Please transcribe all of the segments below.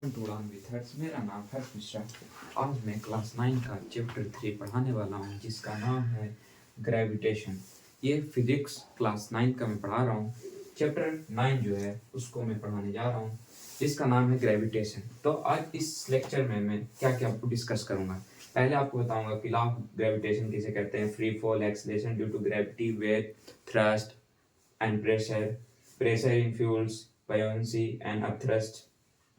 उड़ान विथर्स, मेरा नाम हर्ष मिश्रा। आज मैं क्लास 9 का चैप्टर 3 पढ़ाने वाला हूँ जिसका नाम है ग्रेविटेशन। ये फिजिक्स क्लास 9 का मैं पढ़ा रहा हूँ। चैप्टर 9 जो है उसको मैं पढ़ाने जा रहा हूँ जिसका नाम है ग्रेविटेशन। तो आज इस लेक्चर में मैं क्या क्या आपको डिस्कस करूँगा। पहले आपको बताऊंगा कि लॉ ऑफ ग्रेविटेशन किसे कहते हैं, free fall, acceleration due to gravity, weight, thrust and pressure, pressure in fluids, buoyancy and upthrust.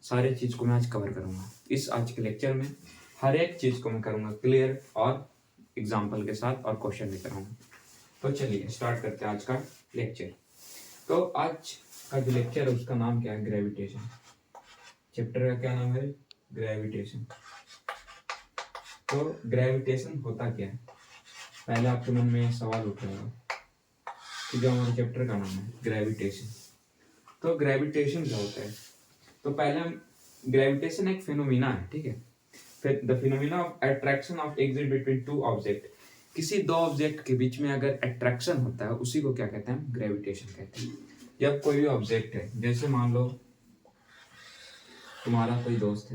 सारे चीज को मैं आज कवर करूंगा। इस आज के लेक्चर में हर एक चीज को मैं करूंगा क्लियर और एग्जाम्पल के साथ और क्वेश्चन भी कराऊंगा। तो चलिए स्टार्ट करते हैं आज का लेक्चर। तो आज का जो लेक्चर है उसका नाम क्या है, ग्रेविटेशन। चैप्टर का क्या नाम है, ग्रेविटेशन। तो ग्रेविटेशन होता क्या है, पहले आपके मन में सवाल उठेगा कि जो हमारे चैप्टर का नाम है ग्रेविटेशन, तो ग्रेविटेशन क्या होता है। तो पहले हम ग्रेविटेशन एक फिनोमिना है, ठीक है। फिर the phenomena of attraction of exit between two object. किसी दो ऑब्जेक्ट के बीच में अगर अट्रैक्शन होता है उसी को क्या कहते हैं, ग्रेविटेशन कहते हैं। जब कोई भी ऑब्जेक्ट है, जैसे मान लो तुम्हारा कोई दोस्त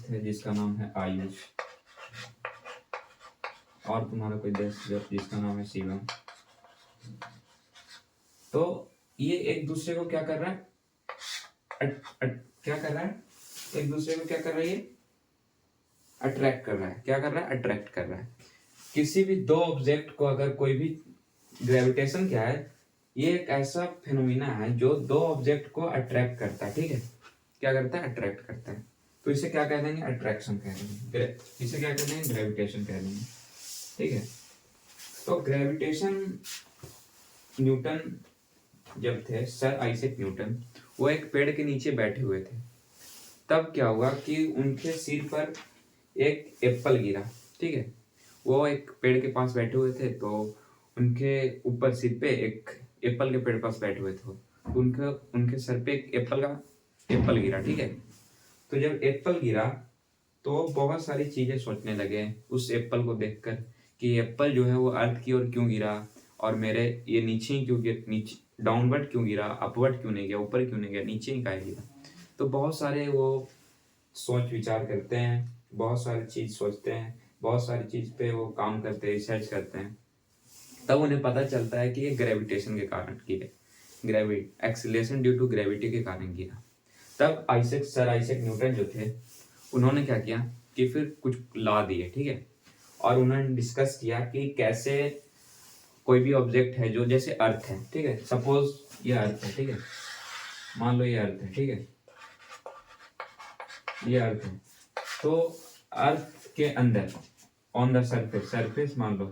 है, जिसका नाम है आयुष, और तुम्हारा कोई दोस्त जिसका नाम है शिवम। तो ये एक दूसरे को क्या कर रहा है, एक दूसरे को क्या कर रहा है, ये अट्रैक्ट कर रहा है। क्या कर रहा है, अट्रैक्ट कर रहा है। किसी भी दो ऑब्जेक्ट को अगर कोई भी, ग्रेविटेशन क्या है, ये एक ऐसा फिनोमिना है जो दो ऑब्जेक्ट को अट्रैक्ट करता है, ठीक है। क्या करता है, अट्रैक्ट करता है। तो इसे क्या कह देंगे, अट्रैक्शन कह देंगे। इसे क्या कह देंगे, ग्रेविटेशन कह देंगे, ठीक है। तो ग्रेविटेशन, न्यूटन जब थे, सर आइजैक न्यूटन, वो एक पेड़ के नीचे बैठे हुए थे। तब क्या हुआ कि उनके सिर पर एक एप्पल गिरा, ठीक है। वो एक पेड़ के पास बैठे हुए थे, तो उनके ऊपर सिर पे एक एप्पल के पेड़ पास बैठे हुए थे, उनके उनके सर पे एक एप्पल गिरा, ठीक है। तो जब एप्पल गिरा तो बहुत सारी चीजें सोचने लगे उस एप्पल को देखकर कि एप्पल जो है वो अर्थ की ओर क्यों गिरा, और मेरे ये नीचे ही क्यों गिरा, नीचे डाउनवर्ड क्यों गिरा, अपवर्ड क्यों नहीं गया, ऊपर क्यों नहीं गया, नीचे ही काहे गिरा। तो बहुत सारे वो सोच विचार करते हैं, बहुत सारी चीज सोचते हैं, बहुत सारी चीज पे वो काम करते हैं, रिसर्च करते हैं। तब उन्हें पता चलता है कि ये ग्रेविटेशन के कारण गिरे, gravity acceleration due to gravity के कारण गिरा। तब सर आइजैक न्यूटन जो थे, उन्होंने क्या किया कि फिर कुछ लॉ दिए, ठीक है। और उन्होंने डिस्कस किया कि कैसे कोई भी ऑब्जेक्ट है, जो जैसे अर्थ है, ठीक है, सपोज ये अर्थ है, ठीक है, मान लो ये अर्थ है, ठीक है, ये अर्थ है। तो अर्थ के अंदर ऑन द सरफेस मान लो,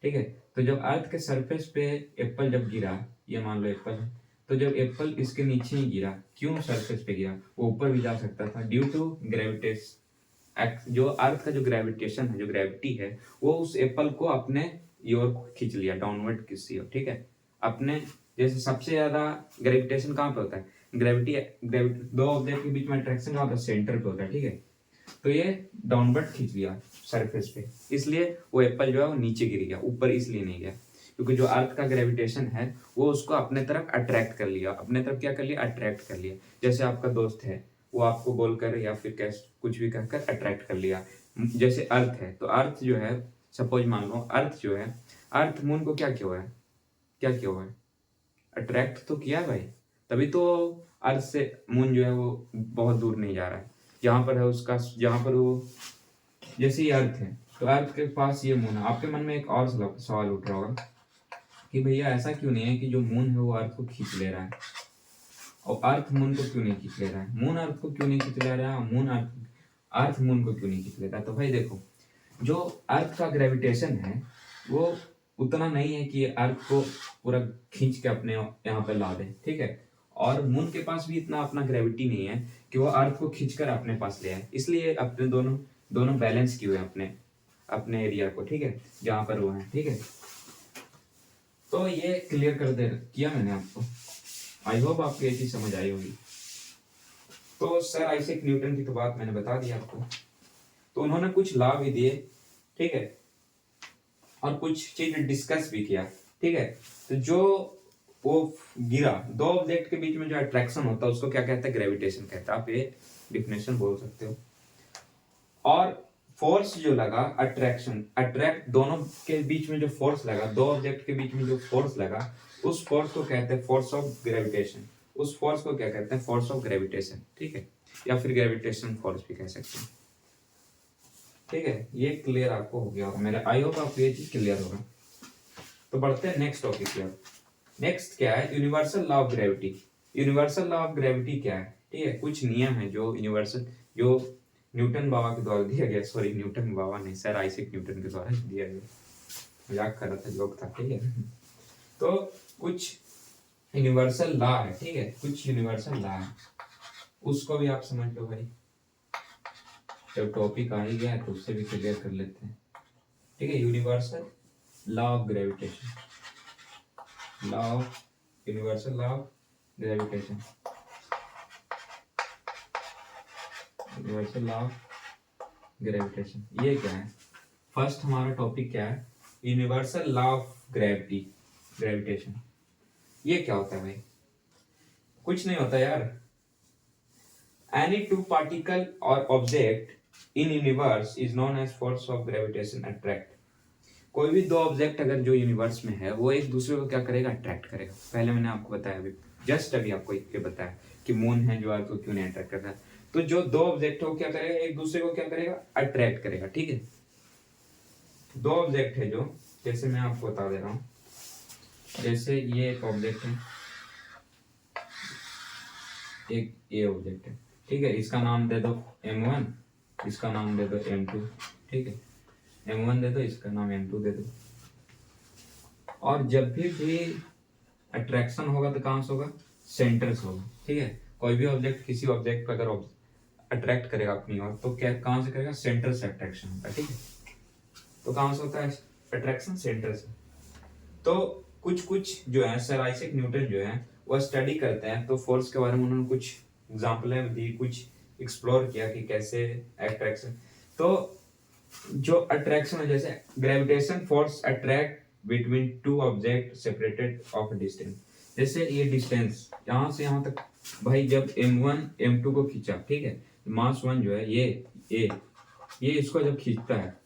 ठीक है। तो जब अर्थ के सरफेस पे एप्पल जब गिरा, ये मान लो एप्पल है, तो जब एप्पल इसके नीचे ही गिरा, क्यों सरफेस पे गिरा, वो ऊपर भी जा सकता था ड्यू टू ग्रेविटेशन। जो अर्थ का जो ग्रेविटेशन है, जो ग्रेविटी है, वो उस एप्पल को अपने ओर खींच लिया, डाउनवर्ड किसी ओर, ठीक है, अपने। जैसे सबसे ज्यादा ग्रेविटेशन कहाँ पे होता है, ग्रेविटी दो ऑब्जेक्ट के बीच में अट्रैक्शन कहाँ होता है, सेंटर पे होता है, ठीक है। तो ये डाउनवर्ड खींच लिया सरफेस पे, इसलिए वो एप्पल जो है वो नीचे गिर गया, ऊपर इसलिए नहीं गया क्योंकि जो अर्थ का ग्रेविटेशन है वो उसको अपने तरफ अट्रैक्ट कर लिया, अपने तरफ क्या कर लिया, अट्रैक्ट कर लिया। जैसे आपका दोस्त है, वो आपको बोलकर या फिर कैसे कुछ भी कहकर अट्रैक्ट कर लिया। जैसे अर्थ है, तो अर्थ जो है, सपोज मान लो अर्थ जो है, अर्थ मून को क्या किया हुआ है, क्या किया हुआ है, अट्रैक्ट तो किया भाई, तभी तो अर्थ से मून जो है वो बहुत दूर नहीं जा रहा है। जहां पर है उसका, जहां पर वो, जैसे ही अर्थ है तो अर्थ के पास ये मून है। आपके मन में एक और सवाल उठ रहा होगा कि भैया ऐसा क्यों नहीं है कि जो मून है वो अर्थ को खींच ले रहा है, और अर्थ मून को क्यों नहीं खींच ले रहा है, मून अर्थ को क्यों नहीं खींच ले रहा है, अर्थ मून को क्यों नहीं खींच ले रहा है। तो भाई देखो, जो अर्थ का ग्रेविटेशन है वो उतना नहीं है कि अर्थ को पूरा खींच के अपने यहाँ पे ला दे, ठीक है। और मून के पास भी इतना अपना ग्रेविटी नहीं है कि वो अर्थ को खींचकर अपने पास ले आए, इसलिए अपने दोनों दोनों बैलेंस किए हुए अपने अपने एरिया को, ठीक है, जहां पर वो है, ठीक है। तो ये क्लियर कर दे किया मैंने आपको, आई होप आपको ये चीज समझ आई होगी। तो सर आइजैक न्यूटन की तो बात मैंने बता दी आपको। तो उन्होंने कुछ लॉ भी दिए, ठीक है, और कुछ चीज डिस्कस भी किया, ठीक है। तो जो वो गिरा, दो ऑब्जेक्ट के बीच में जो अट्रैक्शन होता है उसको क्या कहते हैं, ग्रेविटेशन कहते हैं। आप ये डिफिनेशन बोल सकते हो। और फोर्स जो लगा, अट्रैक्शन, अट्रैक्ट दोनों के बीच में जो फोर्स लगा, दो ऑब्जेक्ट के बीच में जो फोर्स लगा, उस फोर्स को कहते हैं फोर्स ऑफ ग्रेविटेशन। उस फोर्स को क्या कहते हैं, फोर्स ऑफ ग्रेविटेशन, ठीक है, या फिर ग्रेविटेशन फोर्स भी कह सकते हैं, ठीक है। ये क्लियर आपको हो गया होगा, मेरे आई होप आपको ये चीज क्लियर होगा। तो बढ़ते हैं नेक्स्ट टॉपिक की ओर। नेक्स्ट क्या है, universal law of gravity. Universal law of gravity क्या है, ठीक है, कुछ नियम है जो यूनिवर्सल, जो न्यूटन बाबा के द्वारा दिया गया, सॉरी न्यूटन बाबा नहीं, सर आइजैक न्यूटन के द्वारा दिया गया, मजाक कर रहा था, जोक था, ठीक है। तो कुछ यूनिवर्सल लॉ है, ठीक है, कुछ यूनिवर्सल लॉ है, उसको भी आप समझ लो भाई। जब टॉपिक आ ही गया है तो उससे भी क्लियर कर लेते हैं, ठीक है। Universal law of gravitation, law of, universal law of gravitation, universal law of gravitation, ये क्या है। फर्स्ट हमारा टॉपिक क्या है, universal law of gravity, gravitation. ये क्या होता है भाई, कुछ नहीं होता यार। एनी टू पार्टिकल और object in universe is known as force of gravitation attract. कोई भी दो ऑब्जेक्ट अगर जो यूनिवर्स में है वो एक दूसरे को क्या करेगा, अट्रैक्ट करेगा। पहले मैंने आपको बताया, अभी जस्ट अभी आपको ये बताया कि मून है जो अर्थ को क्यों नहीं अट्रैक्ट करता है। तो जो दो ऑब्जेक्ट है वो क्या करेगा, एक दूसरे को क्या करेगा, अट्रैक्ट करेगा, ठीक है। दो ऑब्जेक्ट है जो, जैसे मैं आपको बता दे रहा हूँ, जैसे ये एक ऑब्जेक्ट है, एक ये ऑब्जेक्ट है, ठीक है। इसका नाम दे दो M1, इसका नाम दे दो M2, ठीक है। M1 दे दो, इसका नाम M2 दे दो। और जब भी अट्रैक्शन होगा तो कहाँ से होगा, सेंटर से होगा, ठीक है। कोई भी ऑब्जेक्ट किसी ऑब्जेक्ट पर अगर अट्रैक्ट करेगा अपनी ओर तो क्या, कहाँ से करेगा, सेंटर से अट्रैक्शन होता है, ठीक है। तो कहाँ से होता है अट्रैक्शन, सेंटर से। तो कुछ कुछ जो है सर आइजैक न्यूटन जो है वो स्टडी करते हैं, तो फोर्स के बारे में उन्होंने कुछ एग्जाम्पल दी, कुछ एक्सप्लोर किया कि कैसे अट्रैक्शन। तो जो अट्रैक्शन है, जैसे gravitation force attract between two object separated of distance. जैसे ये डिस्टेंस यहाँ से यहाँ तक भाई, जब M1 M2 को खींचा, ठीक है, मास 1 जो है ये इसको जब खींचता है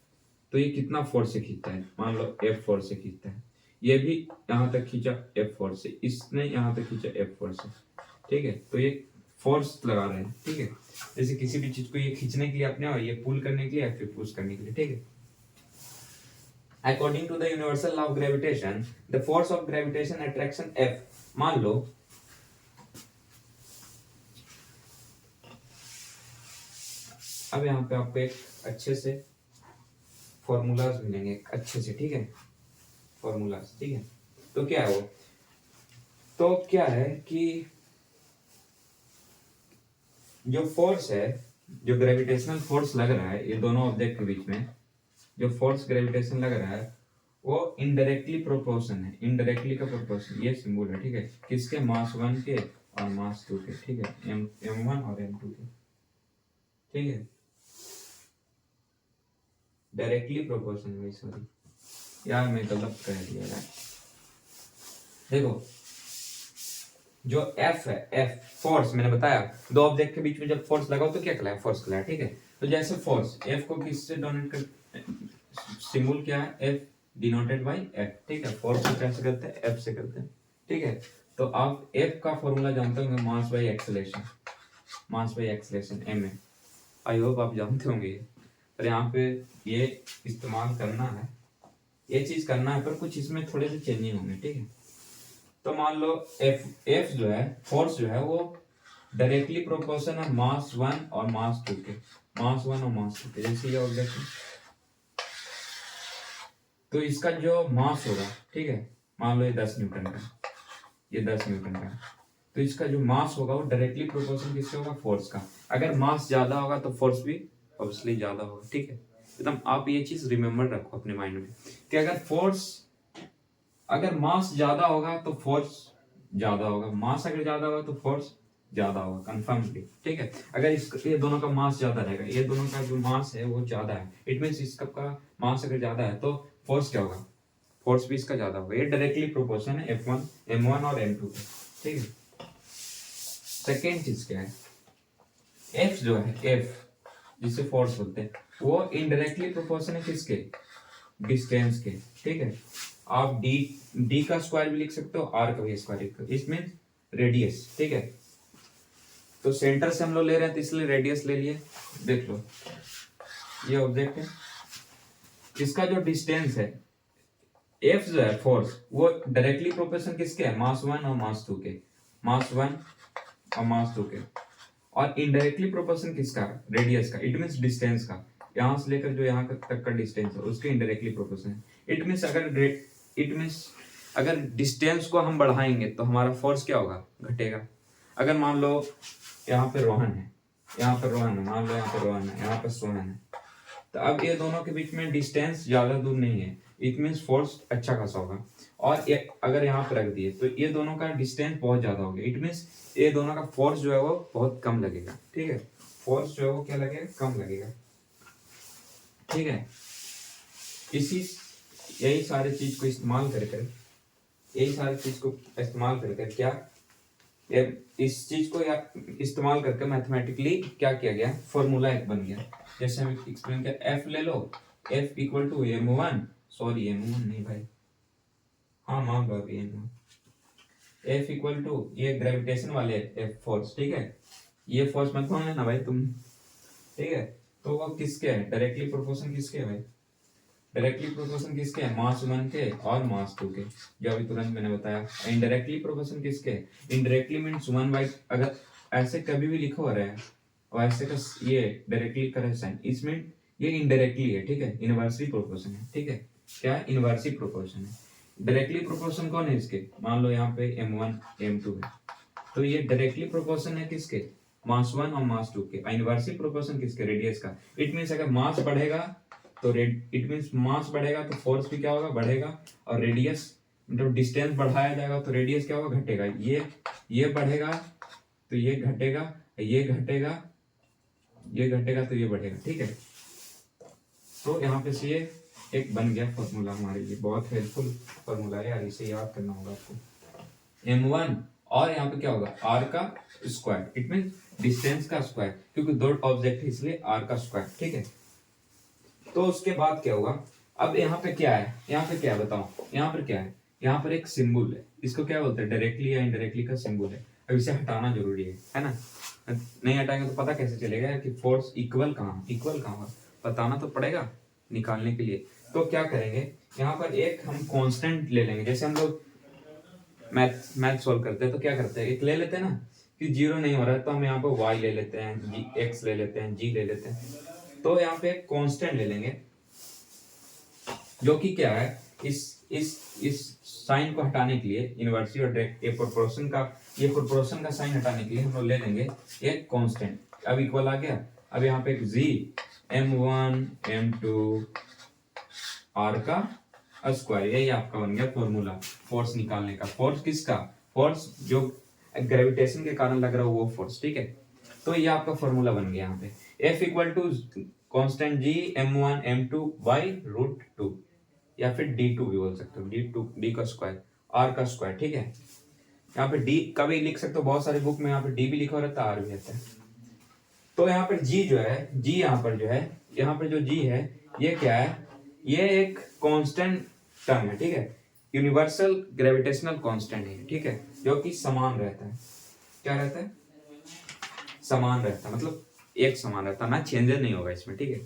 तो ये कितना फोर्स से खींचता है, मान लो F फोर्स से खींचता है। ये भी यहाँ तक खींचा F फोर्स से, इसने यहाँ तक खींचा F फोर्स से, ठीक है। तो ये फोर्स लगा रहे हैं, ठीक है। जैसे किसी भी चीज को ये खींचने के लिए अपने, और ये पुल करने के लिए, फिर पुश करने के लिए, ठीक है। According to the universal law of gravitation, the force of gravitation attraction F, मान लो अब यहाँ पे आपको एक अच्छे से फॉर्मूलाज मिलेंगे, अच्छे से, ठीक है, फॉर्मूलाज, ठीक है। तो क्या है वो, तो क्या है कि जो फोर्स है, जो ग्रेविटेशनल फोर्स लग रहा है ये दोनों ऑब्जेक्ट के बीच में, जो फोर्स ग्रेविटेशन लग रहा है वो इनडायरेक्टली प्रोपोर्शन है, इनडायरेक्टली का प्रोपोर्शन, ये सिंबल है, ठीक है, किसके, मास 1 के और मास 2 के, ठीक है, M1 और M2 के, ठीक है, डायरेक्टली प्रोपोर्शन है, सॉरी यार मैं गलत कह दिया यार। देखो जो F है, F फोर्स, मैंने बताया दो ऑब्जेक्ट के बीच में जब फोर्स लगाओ तो क्या कहलाया, फोर्स कहलाया, ठीक है। तो जैसे फोर्स F को किससे डोनेट कर, सिंबल क्या है, F डिनोटेड बाय F, ठीक है। फोर्स को कैसे करते हैं, F से करते हैं, ठीक है। तो आप F का फॉर्मूला जानते होंगे, मास by acceleration, mass by acceleration m है, आई होप आप जानते होंगे। पर यहाँ पे ये इस्तेमाल करना है, ये चीज करना है, पर कुछ इसमें थोड़े से चेंजिंग होंगे, ठीक है। तो मान लो F जो है, फोर्स जो है वो डायरेक्टली प्रोपोर्शन है मास 1 और मास 2 के, मास 1 और मास 2 के। जैसे ये ऑब्जेक्ट है तो इसका जो मास होगा, ठीक है, मान लो ये 10 न्यूटन का, ये 10 न्यूटन का, तो इसका जो मास होगा वो डायरेक्टली प्रोपोर्शन किससे होगा, फोर्स का। अगर मास ज्यादा होगा तो फोर्स भी ऑब्वियसली ज्यादा होगा, ठीक है। एकदम आप ये चीज रिमेम्बर रखो अपने माइंड में कि अगर फोर्स, अगर मास ज्यादा होगा तो फोर्स ज्यादा होगा, मास अगर ज्यादा होगा तो फोर्स ज्यादा होगा, कंफर्मली, ठीक है। अगर ये दोनों का मास ज्यादा रहेगा, ये दोनों का जो मास है वो ज्यादा है, इट मींस इसका का मास अगर ज्यादा है तो फोर्स क्या होगा, फोर्स भी इसका ज्यादा होगा। ये डायरेक्टली प्रोपोर्शन है F1 M1 और M2 के, ठीक है। सेकेंड चीज क्या है, F जो है F जिसे फोर्स बोलते हैं वो इनडायरेक्टली प्रोपोर्शन है किसके, डिस्टेंस के, ठीक है। आप डी का स्क्वायर भी लिख सकते हो, आर का भी स्क्वायर लिख सकते हो, इसमें रेडियस, ठीक है। तो सेंटर से हम लोग ले रहे हैं तो इसलिए रेडियस ले लिए। देख लो ये ऑब्जेक्ट है, इसका जो डिस्टेंस है एफ जो है फोर्स वो डायरेक्टली प्रोपोर्शन किसके है, मास 1 और मास 2 के, मास 1 और मास 2 के। और इनडायरेक्टली प्रोपोर्शन किसका, रेडियस का, इट मींस डिस्टेंस का, यहां से लेकर जो यहां तक का डिस्टेंस है उसके इनडायरेक्टली प्रोपोर्शन है। इट मींस अगर डिस्टेंस को हम बढ़ाएंगे तो हमारा फोर्स क्या होगा, घटेगा। अगर मान लो यहाँ पे रोहन है, यहाँ पर रोहन है, मान लो यहाँ पे रोहन है, यहाँ पे सोहन है, तो अब ये दोनों के बीच में डिस्टेंस ज्यादा दूर नहीं है, इट मींस फोर्स अच्छा खासा होगा। और अगर यहाँ पे रख दिए तो ये दोनों का डिस्टेंस बहुत ज्यादा हो गया, इट मींस ये दोनों का फोर्स जो है वो बहुत कम लगेगा, ठीक है। फोर्स जो है वो क्या लगेगा, कम लगेगा, ठीक है। यही सारी चीज को इस्तेमाल करके क्या इस चीज को इस्तेमाल करके मैथमेटिकली क्या किया गया, फॉर्मूला एक बन गया। जैसे हम एक्सप्लेन किया, एफ ले लो, F equal to M1, sorry M1 नहीं भाई, हाँ मान लो अभी M1, एफ इक्वल टू ये ग्रेविटेशन वाले एफ फोर्स, ठीक है। ये फोर्स मत कौन लेना भाई तुम, ठीक है। तो वो किसके है, डायरेक्टली प्रोपोर्शन किसके है भाई, डायरेक्टली प्रोपोर्शन किसके है, मास 1 के और मास 2 के, जो अभी तुरंत मैंने बताया। इनडायरेक्टली प्रोपोर्शन किसके है, इनडायरेक्टली मींस 1 बाई, अगर ऐसे कभी भी लिखो रहा है और ऐसे का ये डायरेक्टली करे साइन, इसमें ये इनडायरेक्टली है, ठीक है, इनवर्सली प्रोपोर्शन है, ठीक है। क्या इनवर्सली प्रोपोर्शन है, डायरेक्टली प्रोपोर्शन कौन है इसके, मान लो यहाँ पे M1 M2 है, तो ये डायरेक्टली प्रोपोर्शन है किसके, मास 1 और मास 2 के। इनवर्सली प्रोपोर्शन किसके, रेडियस का। इट मींस अगर मास बढ़ेगा तो इट मींस मास बढ़ेगा तो फोर्स भी क्या होगा, बढ़ेगा। और रेडियस मतलब डिस्टेंस बढ़ाया जाएगा तो रेडियस क्या होगा, घटेगा। ये बढ़ेगा तो ये घटेगा, ये घटेगा, ये घटेगा तो ये बढ़ेगा, ठीक है। तो यहाँ पे से ये एक बन गया फॉर्मूला हमारे लिए, बहुत हेल्पफुल फॉर्मूला है यार, इसे याद करना होगा आपको। M1 और यहाँ पे क्या होगा, R का स्क्वायर, इट मीन डिस्टेंस का स्क्वायर, क्योंकि दो ऑब्जेक्ट है इसलिए R का स्क्वायर, ठीक है। तो उसके बाद क्या होगा, अब यहाँ पे क्या है, यहाँ पे क्या है बताओ, यहाँ पर क्या है, यहाँ पर एक सिंबल है, इसको क्या बोलते हैं, डायरेक्टली या इनडायरेक्टली का सिंबल है। अब इसे हटाना जरूरी है ना, नहीं हटाएंगे तो पता कैसे चलेगा कि फोर्स इक्वल कहाँ बताना तो पड़ेगा निकालने के लिए। तो क्या करेंगे, यहाँ पर एक हम कांस्टेंट ले लेंगे, जैसे हम लोग मैथ सॉल्व करते हैं तो क्या करते हैं, एक ले लेते हैं ना कि जीरो नहीं हो रहा है तो हम यहाँ पर y ले लेते हैं, x ले लेते हैं, g ले लेते हैं। तो यहाँ पे कांस्टेंट ले लेंगे जो कि क्या है, इस साइन को हटाने के लिए, इनवर्सली और डायरेक्ट ये प्रोपोर्शन का साइन हटाने के लिए हम लोग ले लेंगे एक कांस्टेंट। अब इक्वल आ गया, अब यहाँ पे एक g M1 M2 R का स्क्वायर, यही आपका बन गया फॉर्मूला फोर्स निकालने का। फोर्स किसका, फोर्स जो ग्रेविटेशन के कारण लग रहा है वो फोर्स, ठीक है। तो ये आपका फॉर्मूला बन गया यहाँ पे, F equal to constant G M1 M2 by √2, या फिर D2 भी बोल सकते हो, D का स्क्वायर, R का स्क्वायर, ठीक है। यहाँ पे D का भी लिख सकते हो, बहुत सारी बुक में यहाँ पे D भी लिखा रहता है, R भी रहता है। तो यहाँ पर G जो है, G यहाँ पर जो है, यहाँ पर जो G है ये क्या है, ये एक कांस्टेंट टर्म है, ठीक है, यूनिवर्सल ग्रेविटेशनल कांस्टेंट है, ठीक है, जो कि समान रहता है। क्या रहता है, समान रहता है, मतलब एक समान रहता है ना, चेंज नहीं होगा इसमें, ठीक है।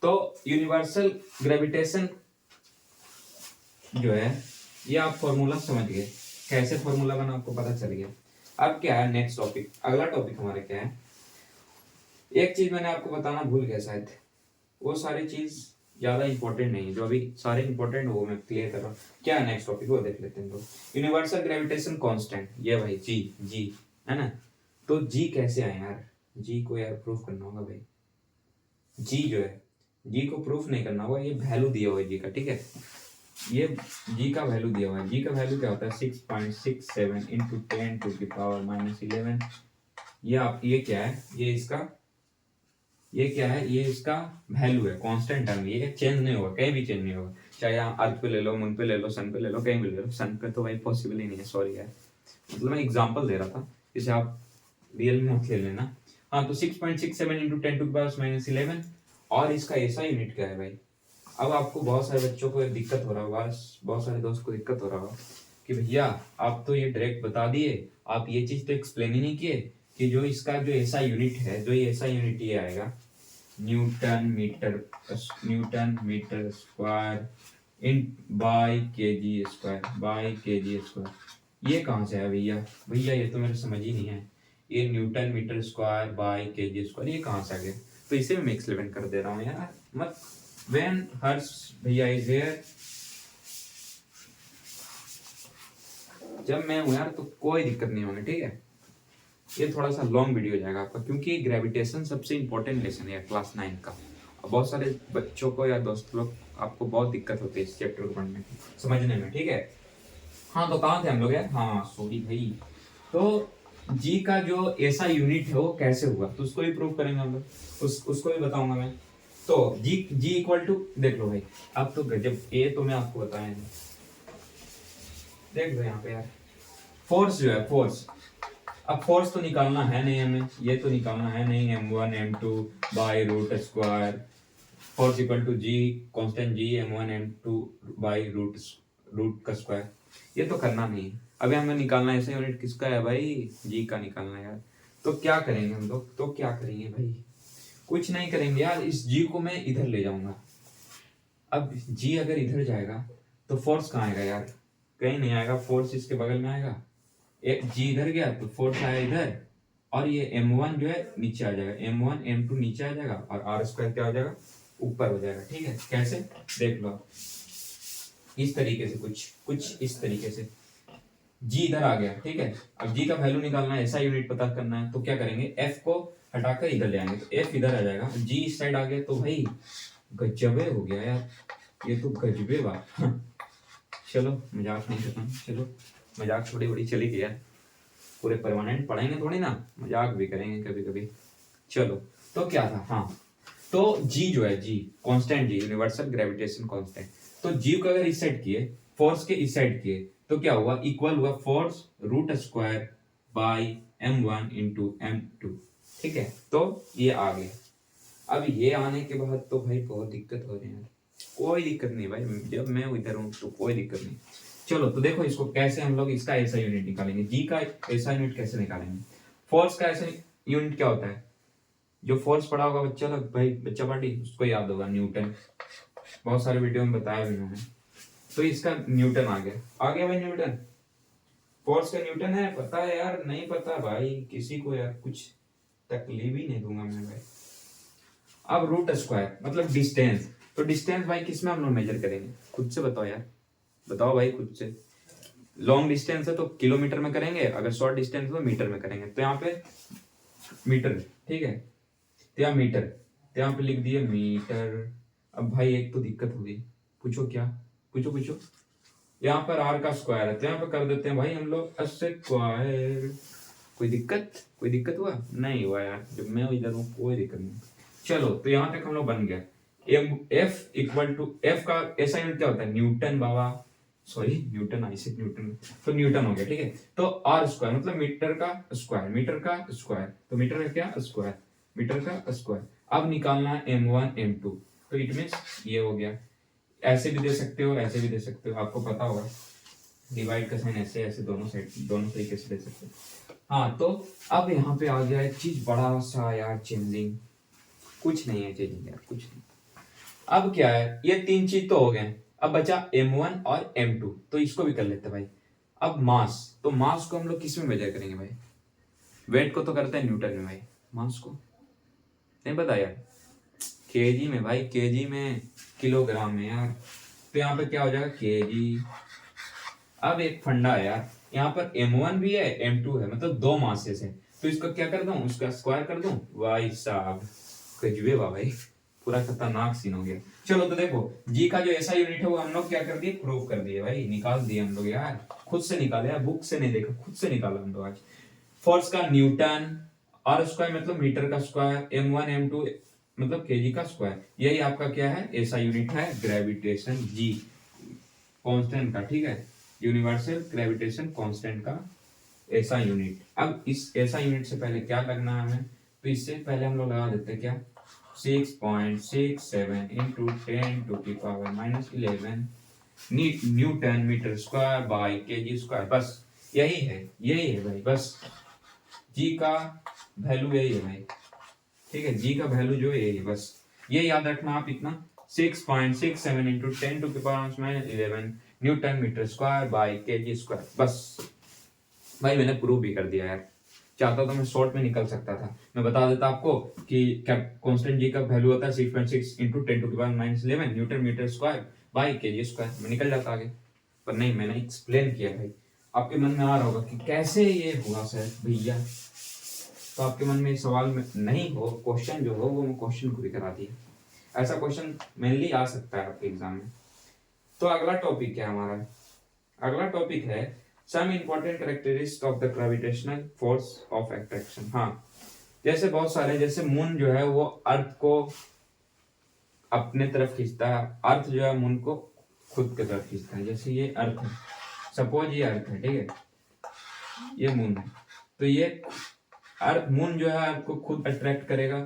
तो यूनिवर्सल ग्रेविटेशन जो है ये आप फॉर्मूला समझ गए, कैसे फॉर्मूला बना आपको पता चल गया। अब क्या है नेक्स्ट टॉपिक, अगला टॉपिक हमारे क्या है, एक चीज मैंने आपको बताना भूल गया शायद, वो सारी चीज ज्यादा इंपॉर्टेंट नहीं है, जो अभी सारे इंपॉर्टेंट वो मैं क्लियर कर रहा हूँ। क्या है नेक्स्ट टॉपिक वो देख लेते हैं। तो यूनिवर्सल ग्रेविटेशन कांस्टेंट, ये भाई जी है ना। तो जी कैसे आए यार, जी को यार प्रूफ करना होगा भाई, जी जो है, जी को प्रूफ नहीं करना होगा, ये वैल्यू दिया हुआ है जी का, ठीक है। ये जी का वैल्यू दिया हुआ है, जी का वैल्यू क्या होता है 6.67 इंटू 10 टू द पावर -11। ये क्या है, ये क्या है, ये इसका वैल्यू है, कांस्टेंट टर्म, ये चेंज नहीं होगा, कहीं भी चेंज नहीं होगा। चाहे आप अर्थ पे ले लो, मून पे ले लो, सन पे ले लो, कहीं भी ले लो। सन पे तो भाई पॉसिबल ही नहीं है, सॉरी यार, मतलब मैं एग्जांपल दे रहा था, इसे आप रियल में मत ले लेना। हाँ, तो 6.67 इंटू 10⁻11, और इसका ऐसा यूनिट क्या है भाई। अब आपको बहुत सारे बच्चों को दिक्कत हो रहा होगा, बहुत सारे दोस्त को दिक्कत हो रहा होगा कि भैया आप तो ये डायरेक्ट बता दिए, आप ये चीज तो एक्सप्लेन ही नहीं किए कि जो इसका जो ऐसा यूनिट है, जो ये ऐसा यूनिट ये आएगा newton metre square in by KG square. ये कहाँ से है भैया? भैया ये तो मेरे समझ ही नहीं है, ये newton metre square by KG square ये कहाँ से आ गया? तो इसे मैं मैक्स 11 कर दे रहा हूँ यार, मत व्हेन हर्ष भैया इज हियर, जब मैं हूं यार तो कोई दिक्कत नहीं होगी, ठीक है। ये थोड़ा सा लॉन्ग वीडियो हो जाएगा आपका, क्योंकि ग्रेविटेशन सबसे इंपॉर्टेंट लेसन है क्लास 9 का। बहुत सारे बच्चों को या दोस्त लोग आपको बहुत दिक्कत होती है इस चैप्टर को पढ़ने में, समझने में, ठीक है। हाँ, तो कहाँ थे हम लोग यार? हाँ सॉरी भाई, तो जी का जो ऐसा यूनिट है वो कैसे हुआ, तो उसको भी प्रूव करेंगे हम लोग, उसको भी बताऊंगा मैं। तो जी इक्वल टू, देख लो भाई, अब तो गजब, ए तो मैं आपको बताया नहीं, देख लो यहाँ पे यार, फोर्स जो है, फोर्स, अब फोर्स तो निकालना है नहीं हमें, ये तो निकालना है नहीं, m1 m2 by root square, force equal to G constant G m1 m2 by root का स्क्वायर, ये तो करना नहीं है। अभी हमें निकालना है ऐसा यूनिट किसका है भाई, जी का निकालना है यार। तो क्या करेंगे हम लोग, तो क्या करेंगे भाई, कुछ नहीं करेंगे यार, इस जी को मैं इधर ले जाऊंगा। अब जी अगर इधर जाएगा तो फोर्स कहाँ आएगा यार? कहीं नहीं आएगा, फोर्स इसके बगल में आएगा। एक जी इधर गया तो फोर्स आया इधर, और ये m1 जो है नीचे आ जाएगा, m1 m2 नीचे आ जाएगा, और आर स्क्वायर क्या हो जाएगा, ऊपर हो जाएगा, ठीक है। कैसे, देख लो इस तरीके से, कुछ इस तरीके से, जी इधर आ गया, ठीक है। अब जी का वैल्यू निकालना है, ऐसा यूनिट पता करना है, तो क्या करेंगे, एफ को हटाकर इधर ले आएंगे, तो एफ इधर आ जाएगा, जी इस साइड आ गया, तो भाई गजबे हो गया यार, ये तो गजबे बात। चलो मजाक नहीं करता, चलो मजाक थोड़ी बड़ी चली गई यार, पूरे परमानेंट पढ़ेंगे थोड़ी ना, मजाक भी करेंगे कभी कभी। चलो, तो क्या था, हाँ, तो जी जो है, जी कांस्टेंट, जी यूनिवर्सल ग्रेविटेशन कांस्टेंट, तो जी को अगर इस साइड किए, फोर्स के इस साइड किए, तो क्या हुआ, इक्वल हुआ force root square by m1 into m2, ठीक है। तो ये आ गया। अब ये आने के बाद तो भाई बहुत दिक्कत हो रही है, कोई दिक्कत नहीं भाई, जब मैं इधर हूँ तो कोई दिक्कत नहीं। चलो तो देखो इसको कैसे हम लोग इसका ऐसा यूनिट निकालेंगे, जी का ऐसा यूनिट कैसे निकालेंगे। फोर्स का ऐसा यूनिट क्या होता है, जो फोर्स पढ़ा होगा बच्चा लोग, भाई बच्चा पार्टी उसको याद होगा, न्यूटन, बहुत सारे वीडियो में बताया भी मैंने। तो इसका न्यूटन आ गया भाई, न्यूटन, फोर्स का न्यूटन है, पता है यार? नहीं पता भाई किसी को यार, कुछ तकलीफ ही नहीं दूंगा मैं भाई। अब रूट स्क्वायर मतलब डिस्टेंस, तो डिस्टेंस भाई किस में हम लोग मेजर करेंगे, खुद से बताओ यार, बताओ भाई खुद से। लॉन्ग डिस्टेंस है तो किलोमीटर में करेंगे, अगर शॉर्ट डिस्टेंस है तो मीटर में करेंगे। तो यहाँ पे मीटर, ठीक है, तो यहाँ मीटर, तो यहाँ पे लिख दिए मीटर। अब भाई एक तो दिक्कत होगी, पूछो क्या, पूछो। यहाँ पर आर का स्क्वायर है, तो यहाँ पे कर देते हैं भाई हम लोग स्क्वायर। कोई दिक्कत हुआ नहीं हुआ यार, जब मैं इधर हूँ कोई दिक्कत नहीं। चलो तो यहाँ तक हम लोग बन गया, एफ इक्वल टू, एफ का ऐसा यूनिट क्या होता है, न्यूटन बाबा, सॉरी न्यूटन, आइसैक न्यूटन, तो न्यूटन हो गया, ठीक है। तो आर स्क्वायर मतलब मीटर का स्क्वायर, तो मीटर का क्या स्क्वायर, मीटर का स्क्वायर। अब निकालना है m1 m2, तो इट मींस ये हो गया, ऐसे भी दे सकते हो, ऐसे भी दे सकते हो, आपको पता होगा डिवाइड का साइन ऐसे ऐसे दोनों साइड, दोनों तरीके से दे सकते हो। हाँ, तो अब यहाँ पे आ गया एक चीज बड़ा सा यार, चेंजिंग, कुछ नहीं है चेंजिंग यार, कुछ नहीं। अब क्या है, ये तीन चीज तो हो गए, अब बचा m1 और m2, तो इसको भी कर लेते हैं भाई। अब मास, तो मास को हम लोग किस में मेजर करेंगे भाई, वेट को तो करते हैं न्यूटन में भाई, मास को नहीं पता यार, केजी में भाई, केजी में, किलोग्राम में यार, तो यहाँ पे क्या हो जाएगा केजी। अब एक फंडा है यार, यहाँ पर m1 भी है m2 है, मतलब दो मासेस है, तो इसको क्या कर दूं, उसका स्क्वायर कर दूं, भाई साहब गजबे वाह भाई, पूरा खतरनाक सीन हो गया। चलो तो देखो जी का जो ऐसा यूनिट है वो हम लोग क्या कर दिए, प्रूव कर दिए भाई, निकाल दिए हम लोग यार, खुद से निकाले यार, बुक से नहीं देखा, खुद से निकाला हम लोग आज। फोर्स का न्यूटन, आर स्क्वायर मतलब मीटर का स्क्वायर, m1 m2 मतलब केजी का स्क्वायर, यही आपका क्या है, ऐसा यूनिट है ग्रेविटेशन जी कांस्टेंट का, ठीक है, यूनिवर्सल ग्रेविटेशन कांस्टेंट का ऐसा यूनिट। अब इस ऐसा यूनिट से पहले क्या लगना है हमें, तो इससे पहले हम लोग लगा देते हैं क्या, 6.67 into 10⁻11 newton metre square by KG square. बस यही है भाई, बस जी का वैल्यू यही है भाई, ठीक है, जी का वैल्यू जो है यही है, बस ये याद रखना आप इतना, 6.67 into 10⁻11 newton metre square by KG square. बस भाई मैंने प्रूव भी कर दिया यार, चाहता तो मैं शॉर्ट में निकल सकता था, मैं बता देता आपको कि कांस्टेंट जी का वैल्यू होता है 6.6 into 10⁻11 newton metre square by KG square, मैं निकल जाता आगे, पर नहीं, मैंने एक्सप्लेन किया भाई। आपके मन में आ रहा होगा कि कैसे ये हुआ सर भैया, तो आपके मन में सवाल में नहीं हो, क्वेश्चन जो हो वो मैं क्वेश्चन को भी करा दिया, ऐसा क्वेश्चन मेनली आ सकता है आपके एग्जाम में। तो अगला टॉपिक क्या हमारा, अगला टॉपिक है some important characteristics of the gravitational force of attraction. हाँ, जैसे बहुत सारे, जैसे मून जो है वो अर्थ को अपने तरफ खींचता है, अर्थ जो है मून को खुद की तरफ खींचता है। जैसे ये अर्थ है, सपोज ये अर्थ है, ठीक है, ये मून है, तो ये अर्थ, मून जो है अर्थ को खुद अट्रैक्ट करेगा,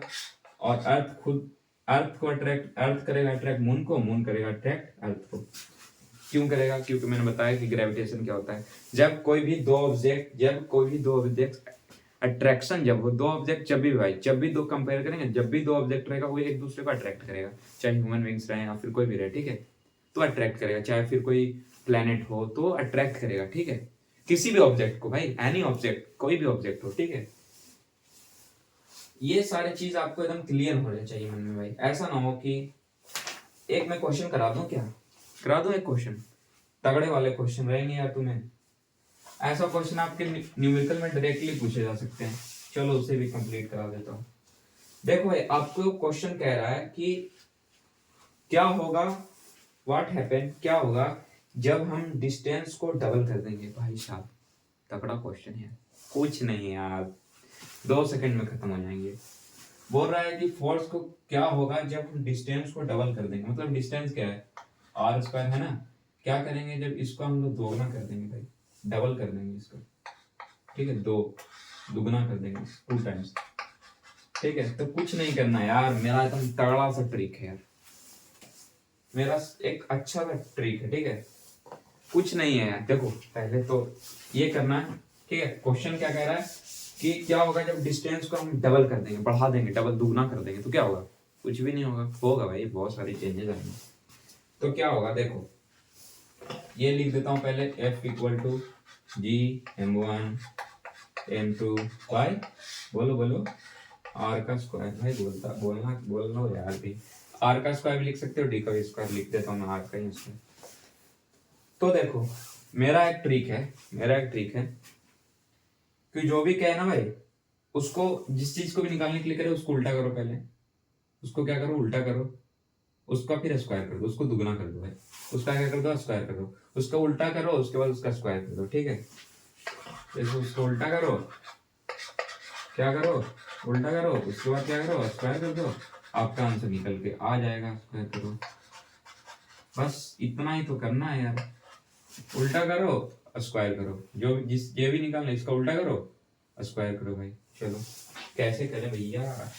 और अर्थ खुद अर्थ को अट्रैक्ट, अर्थ करेगा अट्रैक्ट मून को, मून करेगा अट्रैक्ट अर्थ को। क्यों करेगा, क्योंकि मैंने बताया कि ग्रेविटेशन क्या होता है, जब कोई भी दो ऑब्जेक्ट अट्रैक्शन जब हो, दो ऑब्जेक्ट जब भी भाई, जब भी दो कंपेयर करेंगे, जब भी दो ऑब्जेक्ट रहेगा वो एक दूसरे को अट्रैक्ट करेगा, चाहे ह्यूमन बींग्स रहे या फिर कोई भी रहे, ठीक है, तो अट्रैक्ट करेगा, चाहे फिर कोई प्लेनेट हो तो अट्रैक्ट करेगा, ठीक है, किसी भी ऑब्जेक्ट को भाई, एनी ऑब्जेक्ट, कोई भी ऑब्जेक्ट हो, ठीक है। ये सारी चीज आपको एकदम क्लियर होना चाहिए मन में भाई, ऐसा ना हो कि एक मैं क्वेश्चन करा दूं, क्या करा दूं, एक क्वेश्चन तगड़े वाले क्वेश्चन रहेंगे यार तुम्हें, ऐसा क्वेश्चन आपके न्यूमेरिकल में डायरेक्टली पूछे जा सकते हैं, चलो उसे भी कंप्लीट करा देता हूँ। देखो भाई, आपको क्वेश्चन कह रहा है कि क्या होगा, व्हाट हैपन, क्या होगा जब हम डिस्टेंस को डबल कर देंगे। भाई साहब तगड़ा क्वेश्चन है, कुछ नहीं यार, 2 सेकंड में खत्म हो जाएंगे। बोल रहा है कि फोर्स को क्या होगा जब हम डिस्टेंस को डबल कर देंगे, मतलब डिस्टेंस क्या है, आर स्क्वायर है ना, क्या करेंगे जब इसको हम लोग दोगुना कर देंगे भाई, डबल कर देंगे इसको, ठीक है, दुगना कर देंगे 2 टाइम्स, ठीक है। तो कुछ नहीं करना यार, मेरा एकदम तगड़ा सा ट्रिक है यार, मेरा एक अच्छा सा ट्रिक है, ठीक है, कुछ नहीं है यार। देखो पहले तो ये करना है, ठीक है, क्वेश्चन क्या कह रहा है कि क्या होगा जब डिस्टेंस को हम डबल कर देंगे, बढ़ा देंगे, डबल दुगना कर देंगे, तो क्या होगा, कुछ भी नहीं होगा भाई, बहुत सारी चेंजेस आएंगे। तो क्या होगा, देखो ये लिख देता हूं पहले, F equal to G m1 m2 by, बोलो r का स्क्वायर, भाई बोलना यार भी, r का स्क्वायर भी लिख सकते हो, d का स्क्वायर लिख देता हूं मैं, r का ही स्क्वायर। तो देखो मेरा एक ट्रिक है कि जो भी कहे ना भाई, उसको जिस चीज को भी निकालने के लिए करे उसको उल्टा करो, पहले उसको क्या करो, उल्टा करो, उसका फिर स्क्वायर कर दो, उसको दुगना कर दो भाई, उसका क्या कर दो, स्क्वायर कर दो, उसका उल्टा करो, उसके बाद उसका स्क्वायर कर दो, ठीक है। जैसे उसको उल्टा करो, क्या करो, उल्टा करो, उसके बाद क्या करो, स्क्वायर कर दो, आपका आंसर निकल के आ जाएगा, स्क्वायर करो, बस इतना ही तो करना है यार, उल्टा करो स्क्वायर करो, जो जिस ये भी निकालना, इसका उल्टा करो स्क्वायर करो भाई। चलो कैसे करें भैया,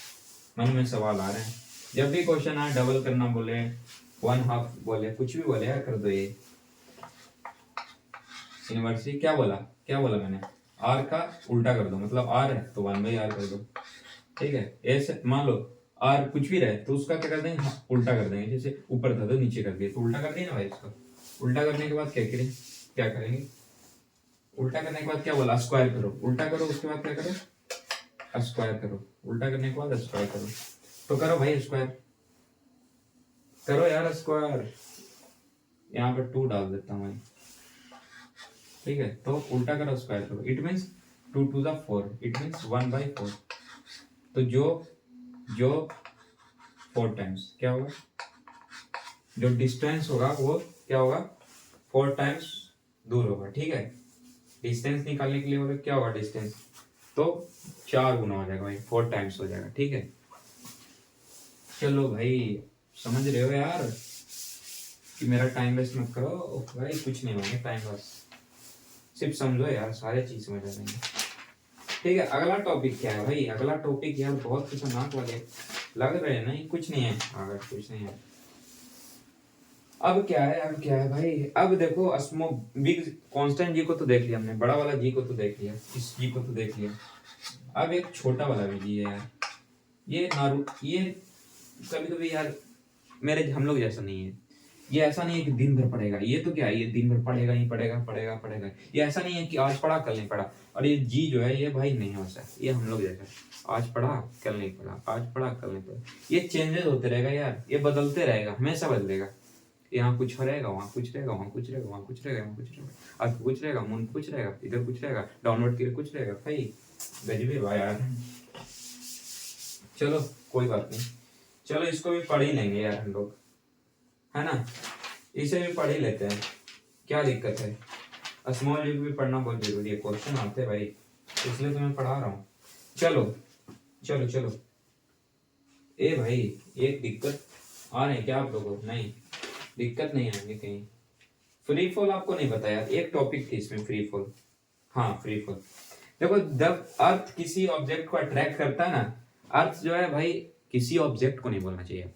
मन में सवाल आ रहे हैं, जब भी क्वेश्चन आए डबल करना बोले, 1/2 बोले, कुछ भी बोले यार कर दो। ये यूनिवर्सिटी क्या बोला मैंने, आर का उल्टा कर दो, मतलब आर है तो 1/r कर दो, ठीक है। ऐसे मान लो आर कुछ भी रहे तो उसका क्या कर देंगे, उल्टा कर देंगे, जैसे ऊपर था तो नीचे कर दिए, तो उल्टा कर दिए ना भाई, इसका उल्टा करने के बाद क्या करेंगे, उल्टा करने के बाद क्या बोला, स्क्वायर करो, उल्टा करो, उसके बाद क्या करो, स्क्वायर करो, उल्टा करने के बाद स्क्वायर करो, तो करो भाई स्क्वायर करो यार, स्क्वायर यहाँ पर 2 डाल देता हूँ, ठीक है। तो उल्टा करो, स्क्वायर करो, it means 2 to the 4, it means 1/4, तो जो 4 टाइम्स क्या होगा, जो डिस्टेंस होगा वो क्या होगा, 4 टाइम्स दूर होगा, ठीक है। डिस्टेंस निकालने के लिए होगा क्या होगा, डिस्टेंस तो 4 गुना हो जाएगा भाई, 4 टाइम्स हो जाएगा, ठीक है। चलो भाई, समझ रहे हो यार कि मेरा टाइम वेस्ट मत करो भाई, कुछ नहीं होगा टाइम वेस्ट, सिर्फ समझो यार, सारे चीज समझ आ जाएंगे। ठीक है, अगला टॉपिक क्या है भाई? अगला टॉपिक यार बहुत खतरनाक वाले लग रहे हैं। नहीं कुछ नहीं है, अगर कुछ नहीं है। अब क्या है, अब क्या है भाई? अब देखो, अस्मो बिग कांस्टेंट जी को तो देख लिया हमने, बड़ा वाला जी को तो देख लिया, इस जी को तो देख लिया। अब एक छोटा वाला भी जी है यार, ये नारू, ये कभी कभी यार मेरे हम लोग जैसा नहीं है। ये ऐसा नहीं है कि दिन भर पढ़ेगा, ये तो क्या है, ये दिन भर पढ़ेगा ही पढ़ेगा पढ़ेगा पढ़ेगा। ये ऐसा नहीं है कि आज पढ़ा कल नहीं पढ़ा। और ये जी जो है, ये भाई नहीं हो सकता, ये हम लोग जैसा है। आज पढ़ा कल नहीं पढ़ा, आज पढ़ा कल नहीं पढ़ा। ये चेंजेस होते रहेगा यार, ये बदलते रहेगा, हमेशा बदलेगा। यहाँ कुछ रहेगा, वहाँ कुछ रहेगा, वहाँ कुछ रहेगा, वहाँ कुछ रहेगा, वहाँ कुछ रहेगा, आज कुछ रहेगा, मुंह कुछ रहेगा, इधर कुछ रहेगा, डाउनलोड के लिए कुछ रहेगा भाई। गजबे भाई यार। चलो कोई बात नहीं, चलो इसको भी पढ़ ही लेंगे यार हम लोग, है ना? इसे भी पढ़ ही लेते हैं, क्या दिक्कत है? स्मॉल जी भी पढ़ना बहुत जरूरी है, क्वेश्चन आते हैं भाई, इसलिए तो मैं पढ़ा रहा हूँ। चलो चलो चलो। ए भाई, एक दिक्कत आ रही है क्या आप लोगों को? नहीं, दिक्कत नहीं आएंगे कहीं। फ्री फॉल आपको नहीं बताया, एक टॉपिक थी इसमें फ्री फॉल। हाँ फ्री फॉल, देखो जब अर्थ किसी ऑब्जेक्ट को अट्रैक्ट करता है ना, अर्थ जो है भाई किसी ऑब्जेक्ट को नहीं बोलना चाहिए,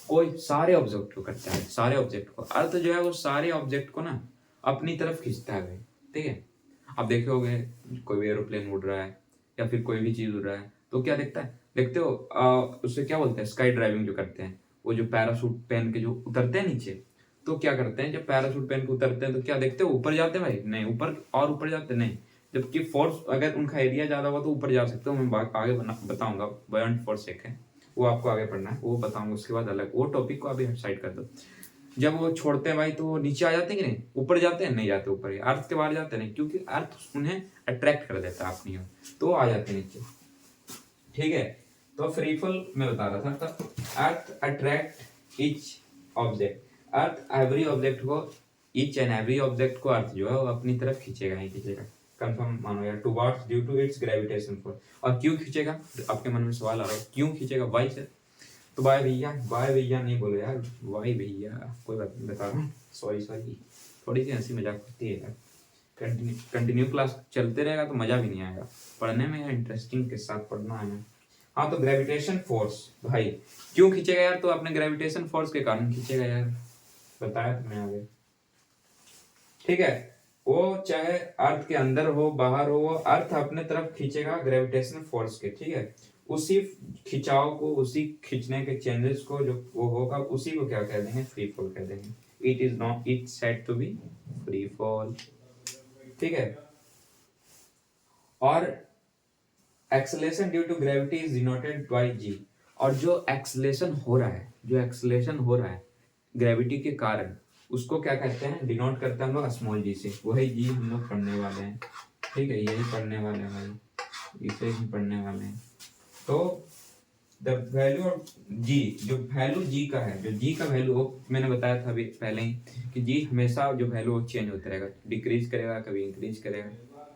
कोई सारे ऑब्जेक्ट को करता है, सारे ऑब्जेक्ट को। अर्थ जो है वो सारे ऑब्जेक्ट को ना अपनी तरफ खींचता है भाई, ठीक है? आप देखे होगे कोई भी एरोप्लेन उड़ रहा है या फिर कोई भी चीज उड़ रहा है तो क्या दिखता है, देखते हो उससे क्या बोलते हैं, स्काई ड्राइविंग जो करते हैं, वो जो पैराशूट पहन के जो उतरते हैं नीचे, तो क्या करते हैं, जब पैराशूट पहन के उतरते हैं तो क्या देखते हो, ऊपर जाते हैं भाई? नहीं, ऊपर और ऊपर जाते नहीं। जबकि फोर्स, अगर उनका एरिया ज्यादा हुआ तो ऊपर जा सकते हो, मैं आगे बताऊंगा, बयान फोर्स एक है, वो आपको आगे पढ़ना है, वो बताऊंगा उसके बाद अलग, वो टॉपिक को अभी साइड कर दो। जब वो छोड़ते हैं भाई तो वो नीचे आ जाते हैं कि नहीं, ऊपर जाते हैं? नहीं जाते ऊपर, अर्थ के बाहर जाते हैं नहीं, क्योंकि अर्थ उन्हें अट्रैक्ट कर देता है अपनी ओर, तो आ जाते हैं नीचे। ठीक है, तो फ्री फॉल मैं बता रहा था, तो अर्थ अट्रैक्ट ईच ऑब्जेक्ट, अर्थ एवरी ऑब्जेक्ट को, ईच एंड एवरी ऑब्जेक्ट को अर्थ जो है वो अपनी तरफ खींचेगा ही खींचेगा, कंफर्म मानो यार, towards due to its gravitation force. और क्यों खींचेगा? आपके मन में सवाल आ रहा है क्यों खींचेगा, वाई से? तो बाय भैया, बाय भैया नहीं बोलो यार, वाई भैया, कोई बात नहीं, बता रहा हूँ, सॉरी सॉरी, थोड़ी सी हंसी मजाक होती है यार। कंटिन्यू क्लास चलते रहेगा तो मजा भी नहीं आएगा पढ़ने में यार, इंटरेस्टिंग के साथ पढ़ना है। हाँ, तो ग्रेविटेशन फोर्स भाई क्यों खींचेगा यार? तो अपने ग्रेविटेशन फोर्स के कारण खींचेगा यार, बताया तुमने आगे। ठीक है, वो चाहे अर्थ के अंदर हो बाहर हो, वो अर्थ अपने तरफ खींचेगा ग्रेविटेशन फोर्स के, ठीक है? उसी खिंचाव को, उसी खींचने के चेंजेस को जो वो होगा, उसी को क्या कह देंगे, फ्री फॉल कह देंगे। It is not, it said to be free fall, ठीक है? और acceleration due to gravity is denoted by g, और जो एक्सेलेरेशन हो रहा है, जो एक्सेलेरेशन हो रहा है ग्रेविटी के कारण, उसको क्या कहते हैं, डिनोट करते हैं हम लोग स्मॉल जी से, वही जी हम लोग पढ़ने वाले हैं। ठीक है, यही पढ़ने वाले हैं भाई, इसे ही पढ़ने वाले हैं। तो द वैल्यू ऑफ जी, जो वैल्यू जी का है, जो जी का वैल्यू वो मैंने बताया था अभी पहले ही कि जी हमेशा जो वैल्यू वो चेंज होता रहेगा, डिक्रीज करेगा कभी इंक्रीज करेगा।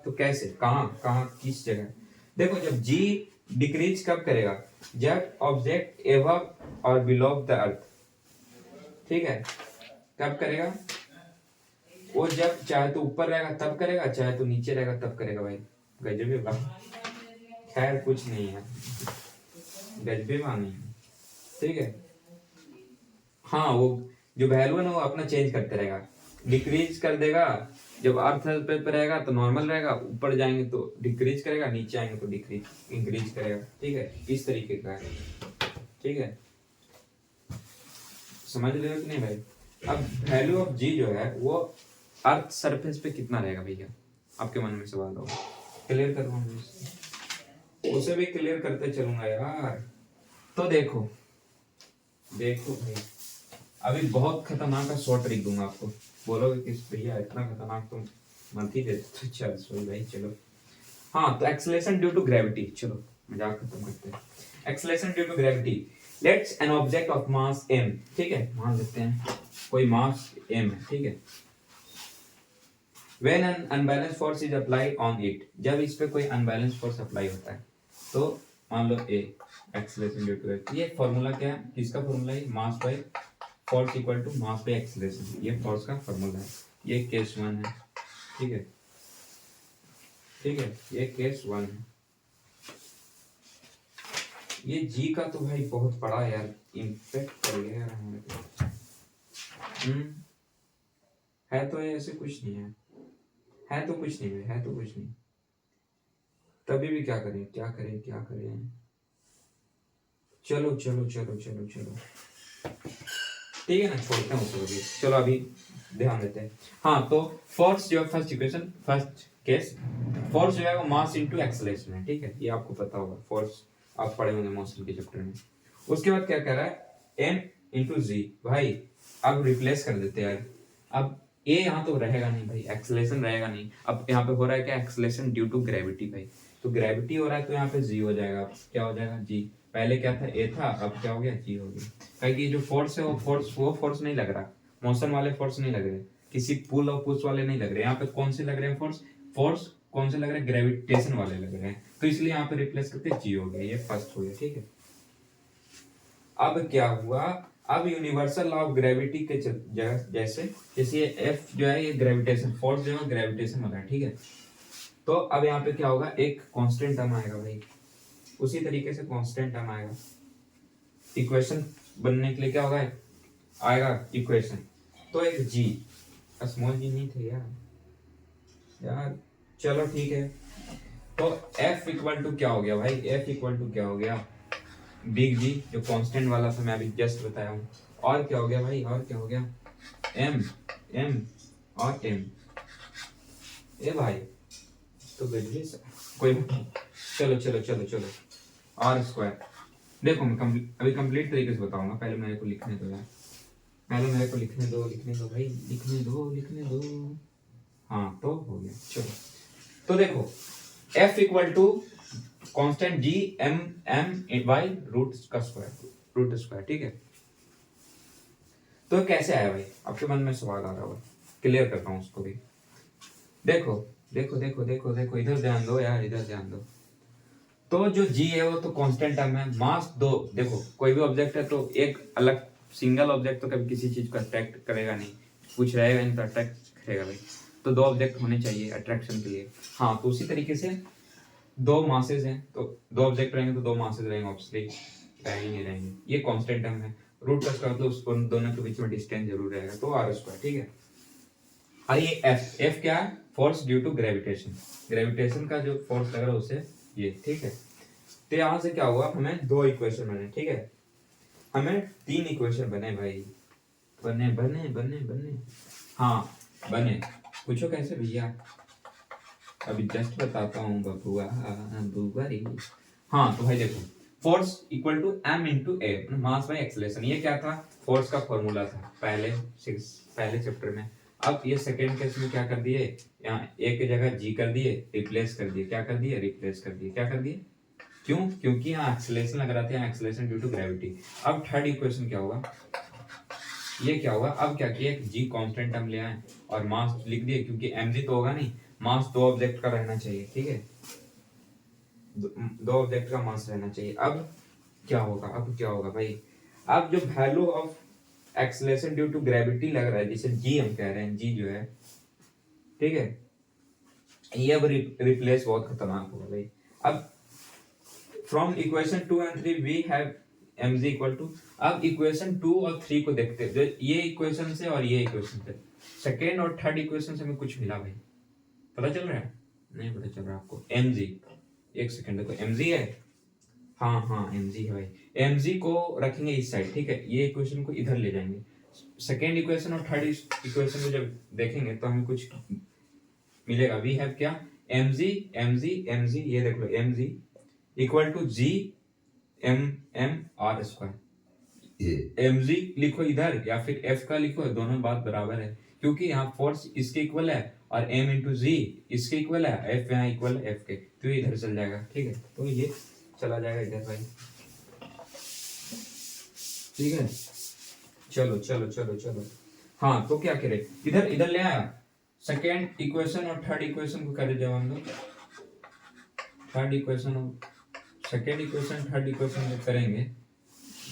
तो कैसे, कहाँ कहाँ किस जगह? देखो, जब जी डिक्रीज कब करेगा, जब ऑब्जेक्ट एबव और बिलो द अर्थ, ठीक है, कब करेगा वो? जब चाहे तो ऊपर रहेगा तब करेगा, चाहे तो नीचे रहेगा तब करेगा भाई। गजब है भाई, खैर कुछ नहीं है, गजबे नहीं है, ठीक है? हाँ, वो जो वैल्यू है ना वो अपना चेंज करते रहेगा, डिक्रीज कर देगा, जब अर्थ पे रहेगा तो नॉर्मल रहेगा, ऊपर जाएंगे तो डिक्रीज करेगा, नीचे आएंगे तो डिक्रीज इंक्रीज करेगा, ठीक है? इस तरीके का है, ठीक है? समझ रहे हो कि नहीं भाई? अब वैल्यू ऑफ जी जो है वो अर्थ सरफेस पे कितना रहेगा भैया, आपके मन में सवाल होगा, क्लियर करूंगा, उसे भी क्लियर करते चलूंगा यार। तो देखो देखो भाई, अभी बहुत खतरनाक का शॉर्ट ट्रिक दूंगा आपको, बोलोगे कि भैया इतना खतरनाक तुम मत ही देते, तो चल सॉरी भाई, चलो। हाँ, तो एक्सेलेरेशन ड्यू टू ग्रेविटी, चलो मजाक खत्म करते हैं। Acceleration due to gravity, let's an object of mass m, ठीक है, मान लेते हैं कोई मास m है, ठीक है? When an unbalanced force is applied on it, जब इस पे कोई unbalanced force अप्लाई होता है तो मान लो ए एक्सेलरेशन ड्यू टू, ये फॉर्मूला क्या है, किसका फॉर्मूला है, mass by force equal to mass by acceleration, ये फोर्स का फॉर्मूला है। ये केस 1 है, ठीक है, ठीक है, ये केस 1 है। ये जी का तो भाई बहुत बड़ा यार इम्पैक्ट कर गया यार हमारे पे। है तो ये ऐसे कुछ नहीं है तो कुछ नहीं है तो कुछ नहीं, तभी भी क्या करें क्या करें क्या करें। चलो चलो चलो चलो चलो ठीक है ना, छोड़ते हैं उसको भी। चलो अभी ध्यान देते हैं। हाँ तो फोर्स जो है first equation, first case, force जो है वो मास इनटू एक्सेलरेशन है, ठीक है, ये आपको पता होगा, फोर्स आप पढ़े होंगे मोशन के चैप्टर में। उसके बाद क्या कह रहा है, एम इंटू जी, भाई अब रिप्लेस कर देते हैं यार। अब ए यहाँ तो रहेगा नहीं भाई, एक्सेलरेशन रहेगा नहीं। अब यहाँ पे हो रहा है क्या, एक्सेलरेशन ड्यू टू ग्रेविटी भाई, तो ग्रेविटी हो रहा है तो यहाँ पे जी हो जाएगा। क्या हो जाएगा, जी। पहले क्या था, ए था, अब क्या हो गया, जी हो गया। कि जो फोर्स है वो फोर्स नहीं लग रहा, मोशन वाले फोर्स नहीं लग रहे, किसी पुल और पुश वाले नहीं लग रहे। यहाँ पे कौन से लग रहे हैं फोर्स, फोर्स कौन से लग रहे हैं, ग्रेविटेशन वाले लग रहे हैं, तो इसलिए यहाँ पे रिप्लेस करके जी हो गया, ये फर्स्ट हो गया, ठीक है। अब क्या हुआ, अब यूनिवर्सल लॉ ऑफ ग्रेविटी के जैसे ये एफ जो है ये ग्रेविटेशन फोर्स जो है ग्रेविटेशन वाला है, ठीक है। तो अब यहाँ पे क्या होगा, एक कांस्टेंट टर्म आएगा भाई, उसी तरीके से कांस्टेंट टर्म आएगा। इक्वेशन बनने के लिए क्या होगा, आएगा इक्वेशन, तो एक जी, स्मॉल जी नहीं थे यार चलो ठीक है। तो F इक्वल टू क्या हो गया भाई, F इक्वल टू क्या हो गया, बिग जी जो कांस्टेंट वाला था मैं अभी जस्ट बताया हूँ, और क्या हो गया भाई, और क्या हो गया, M और M, ए भाई तो कोई चलो चलो चलो चलो आर स्क्वायर। देखो मैं अभी कंप्लीट तरीके से बताऊंगा, पहले मेरे को लिखने दो यार, पहले मेरे को लिखने दो भाई, लिखने दो। हाँ तो हो गया, चलो तो देखो F equal to constant G M by root square, ठीक है। तो कैसे आया भाई, आपके मन में सवाल आ रहा होगा, क्लियर करता हूँ उसको भी। देखो देखो देखो देखो देखो इधर ध्यान दो यार, इधर ध्यान दो। तो जो जी है वो तो कांस्टेंट टर्म है, मास दो, देखो कोई भी ऑब्जेक्ट है तो एक अलग सिंगल ऑब्जेक्ट तो कभी किसी चीज को अट्रैक्ट करेगा नहीं, कुछ रहेगा नहीं तो अट्रैक्ट करेगा भाई, तो दो ऑब्जेक्ट होने चाहिए अट्रैक्शन के लिए। हाँ तो उसी तरीके से दो मासेस हैं, तो दो ऑब्जेक्ट रहेंगे तो दो मासेस रहेंगे, ऑब्वियसली रहेंगे, ये कांस्टेंट टर्म है। रूट का स्क्वायर तो उसको दोनों के बीच में डिस्टेंस जरूर रहेगा, तो आर स्क्वायर, ठीक है। और ये एफ क्या है, फोर्स ड्यू टू ग्रेविटेशन का जो फोर्स लग रहा है उसे, ये ठीक है। तो यहाँ से क्या हुआ, हमें दो इक्वेशन बने, ठीक है, हमें तीन इक्वेशन बने भाई, बने हाँ बने। पूछो कैसे भैया, अभी जस्ट बताता हूँ बबुआ रे। हाँ तो भाई देखो, force equal to M into A, mass by acceleration, ये क्या था, फोर्स का फॉर्मूला था पहले चैप्टर में। अब ये सेकेंड केस में क्या कर दिए, यहाँ ए की जगह जी कर दिए, रिप्लेस कर दिए, क्या कर दिए, रिप्लेस कर दिए, क्या कर दिए, क्यों, क्योंकि यहाँ एक्सेलरेशन लग रहा था, यहाँ एक्सेलरेशन ड्यू टू ग्रेविटी। अब थर्ड इक्वेशन क्या होगा, ये क्या होगा, अब क्या किया, जी कांस्टेंट टर्म ले आए और मास लिख दिए, क्योंकि mg तो होगा नहीं, मास दो ऑब्जेक्ट का रहना चाहिए, ठीक है, दो ऑब्जेक्ट का मास रहना चाहिए। अब क्या होगा भाई, अब जो value of acceleration due to gravity लग रहा है, जिसे जी हम कह रहे हैं, जी जो है, ठीक है, ये अब रिप्लेस बहुत खतरनाक होगा भाई। अब from equation 2 and 3 we have mg equal to, अब इक्वेशन 2 और 3 को देखते हैं, ये इक्वेशन से और ये इक्वेशन से, सेकेंड और थर्ड इक्वेशन से हमें कुछ मिला भाई, पता चल रहा है, नहीं पता चल रहा आपको, mg, एक सेकेंड देखो mg है, हाँ mg है भाई, mg को रखेंगे इस साइड, ठीक है, ये इक्वेशन को इधर ले जाएंगे, सेकेंड इक्वेशन और थर्ड इक्वेशन को जब देखेंगे तो हमें कुछ मिलेगा। वी हैव क्या, mg ये देख लो, mg equal to G M R square, mg लिखो इधर या फिर f का लिखो, दोनों बात बराबर है, क्योंकि यहाँ फोर्स इसके इक्वल है और m इंटू जी इसके इक्वल है, f यहाँ इक्वल है f के, तो ये इधर चल जाएगा, ठीक है, तो ये चला जाएगा इधर भाई, ठीक है। चलो चलो चलो चलो, हाँ तो क्या करे, इधर ले आया, सेकेंड इक्वेशन और थर्ड इक्वेशन को करे जब हम लोग, थर्ड इक्वेशन और सेकेंड इक्वेशन थर्ड इक्वेशन जब करेंगे,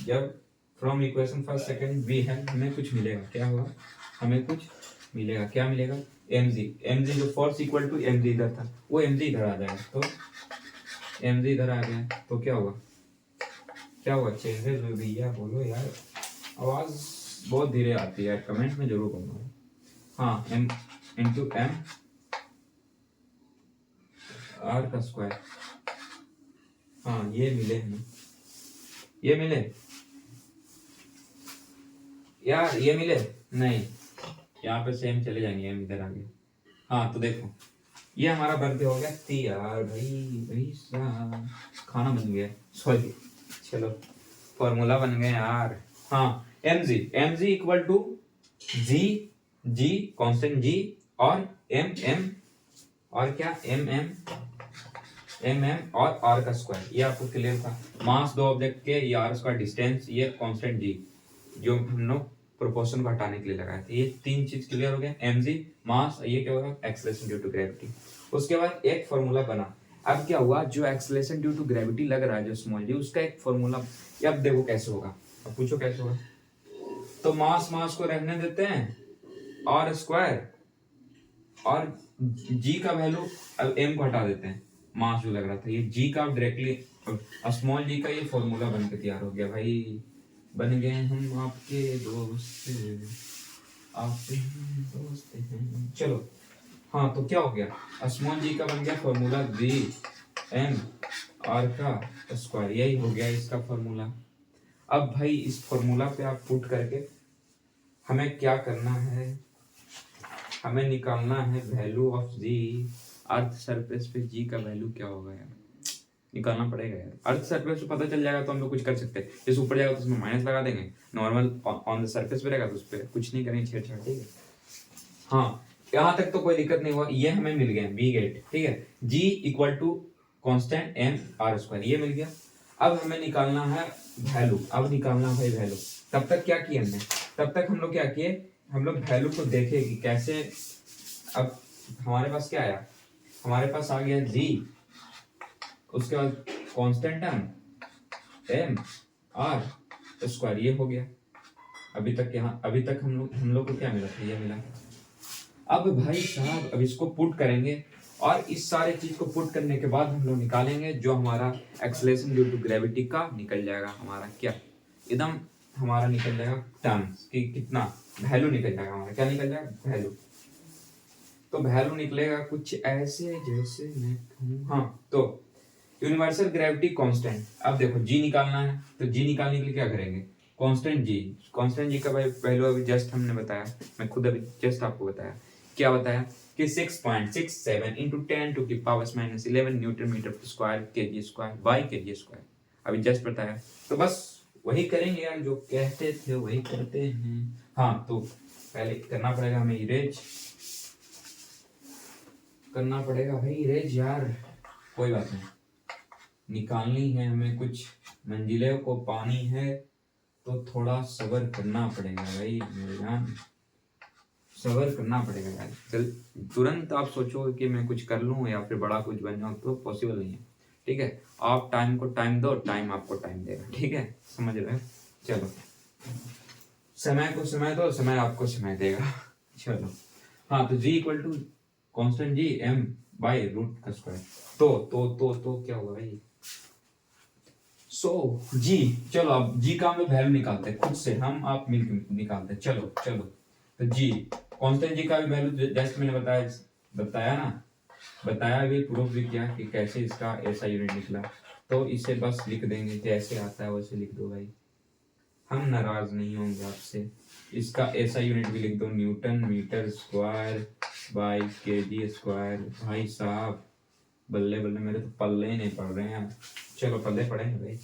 जब from equation first second we है, हमें कुछ मिलेगा, क्या होगा, हमें कुछ मिलेगा, क्या मिलेगा, mg जो फोर्स इक्वल टू mg इधर था वो mg इधर आ जाएगा, तो mg इधर आ गया तो क्या हुआ, क्या हुआ, चेंजेस हो भैया, बोलो यार, आवाज बहुत धीरे आती है यार, कमेंट में जरूर कहूँगा। हाँ, m इंटू एम आर का स्क्वायर, हाँ ये मिले हमें, ये मिले यार, ये मिले नहीं, यहाँ पे सेम चले जाएंगे, हम इधर आगे। हाँ तो देखो ये हमारा बर्थडे हो गया तैयार भाई, भाई साहब खाना बन गया, सॉरी चलो फॉर्मूला बन गए यार। हाँ mg equal to G constant G और m और क्या mm और r का स्क्वायर, ये आपको क्लियर था। मास दो ऑब्जेक्ट के, ये r स्क्वायर डिस्टेंस, ये कांस्टेंट g जो हम लोग प्रोपोर्शन को हटाने के लिए लगाए थे, ये तीन चीज क्लियर हो गया, mg मास, ये क्या होगा, एक्सेलरेशन ड्यू टू ग्रेविटी। उसके बाद एक फॉर्मूला बना, अब क्या हुआ, जो एक्सेलरेशन ड्यू टू ग्रेविटी लग रहा है जो स्मॉल जी, उसका एक फॉर्मूला, अब देखो कैसे होगा, अब पूछो कैसे होगा। तो मास को रहने देते हैं, r स्क्वायर और g का वैल्यू, अब m को हटा देते हैं, मास जो लग रहा था, ये g का डायरेक्टली स्मॉल g का ये फॉर्मूला बन के तैयार हो गया भाई, बन गए हम आपके दोस्त, आपके दोस्त हैं। चलो हाँ तो क्या हो गया, स्मॉल जी का बन गया फॉर्मूला जी एम आर का स्क्वायर, यही हो गया इसका फॉर्मूला। अब भाई इस फॉर्मूला पे आप पुट करके हमें क्या करना है, हमें निकालना है value of G, earth surface पे जी का वैल्यू क्या होगा यार, निकालना पड़ेगा यार। अर्थ सरफेस पे पता चल जाएगा तो हम लोग कुछ कर सकते हैं, जैसे ऊपर जाएगा तो उसमें माइनस लगा देंगे, नॉर्मल ऑन द सरफेस पे रहेगा तो उस पर कुछ नहीं करेंगे, छेड़छाड़, ठीक है। हाँ यहाँ तक तो कोई दिक्कत नहीं हुआ, ये हमें मिल गया बी गेट, ठीक है, g equal to constant M R square, ये मिल गया। अब हमें निकालना है वैल्यू, अब निकालना है भाई वैल्यू। तब तक क्या किया हमने, तब तक हम लोग क्या किए, हम लोग वैल्यू को देखे कि कैसे। अब हमारे पास क्या आया, हमारे पास आ गया जी, उसके बाद कांस्टेंट एम आर स्क्वायर, ये हो गया। अभी तक यहाँ, अभी तक हम लोग को क्या मिला था, ये मिला। अब भाई साहब अब इसको पुट करेंगे, और इस सारे चीज को पुट करने के बाद हम लोग निकालेंगे जो हमारा एक्सेलरेशन ड्यू टू ग्रेविटी का निकल जाएगा, हमारा क्या एकदम हमारा निकल जाएगा टर्म्स कि कितना वैल्यू निकल जाएगा हमारा, क्या निकल जाएगा वैल्यू। तो वैल्यू निकलेगा कुछ ऐसे जैसे मैं कहूँ, हाँ तो यूनिवर्सल ग्रेविटी कांस्टेंट। अब देखो जी निकालना है, तो जी निकालने के लिए क्या करेंगे, कांस्टेंट जी का वैल्यू अभी जस्ट हमने बताया, मैं खुद अभी जस्ट आपको बताया, क्या बताया कि 6.67 इंटू 10 टू की power -11 newton metre square kg square by kg square, अभी जस्ट बताया। तो बस वही करेंगे यार, जो कहते थे वही करते हैं। हाँ तो पहले करना पड़ेगा हमें इरेज, करना पड़ेगा भाई इरेज यार, कोई बात नहीं, निकालनी है हमें, कुछ मंजिलों को पानी है तो थोड़ा सब्र करना पड़ेगा भाई मेरे जान, सब्र करना पड़ेगा यार। चल तुरंत आप सोचो कि मैं कुछ कर लूँ या फिर बड़ा कुछ बन जाऊँ, तो पॉसिबल नहीं है, ठीक है। आप टाइम को टाइम दो, टाइम आपको टाइम देगा, ठीक है, समझ रहे हैं। चलो समय को समय दो, समय आपको समय देगा। चलो हाँ तो g equal to constant G M by root का स्क्वायर, तो क्या होगा भाई, जी चलो अब जी का हम लोग वैल्यू निकालते हैं, खुद से हम आप मिलकर निकालते हैं। चलो तो जी कांस्टेंट जी का भी वैल्यू जस्ट मैंने बताया ना, बताया भी, प्रूफ भी किया कि कैसे इसका ऐसा यूनिट निकला। तो इसे बस लिख देंगे, जैसे आता है वैसे लिख दो भाई, हम नाराज नहीं होंगे आपसे। इसका ऐसा यूनिट भी लिख दो, newton metre square by kg square. भाई साहब बल्ले बल्ले, मेरे तो पल्ले ही नहीं पड़ रहे हैं। चलो पल्ले पड़े हैं भाई।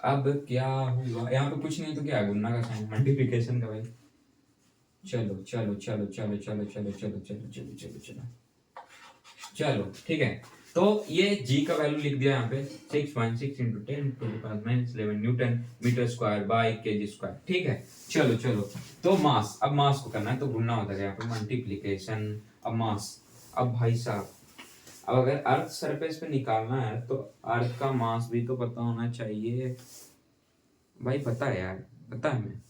अब क्या हुआ, यहाँ पे कुछ नहीं तो क्या, गुणा का साइन, मल्टीप्लिकेशन का भाई। चलो ठीक है, तो ये g का वैल्यू लिख दिया यहाँ पे 6.6 into 10 to the power -11 newton metre square by kg square, ठीक है। चलो तो मास, अब मास को करना है तो गुणा होता है यहाँ पे मल्टीप्लिकेशन, अब मास। अब भाई साहब अब अगर अर्थ सरफेस पे निकालना है तो अर्थ का मास भी तो पता होना चाहिए भाई। पता है यार, पता है, मैं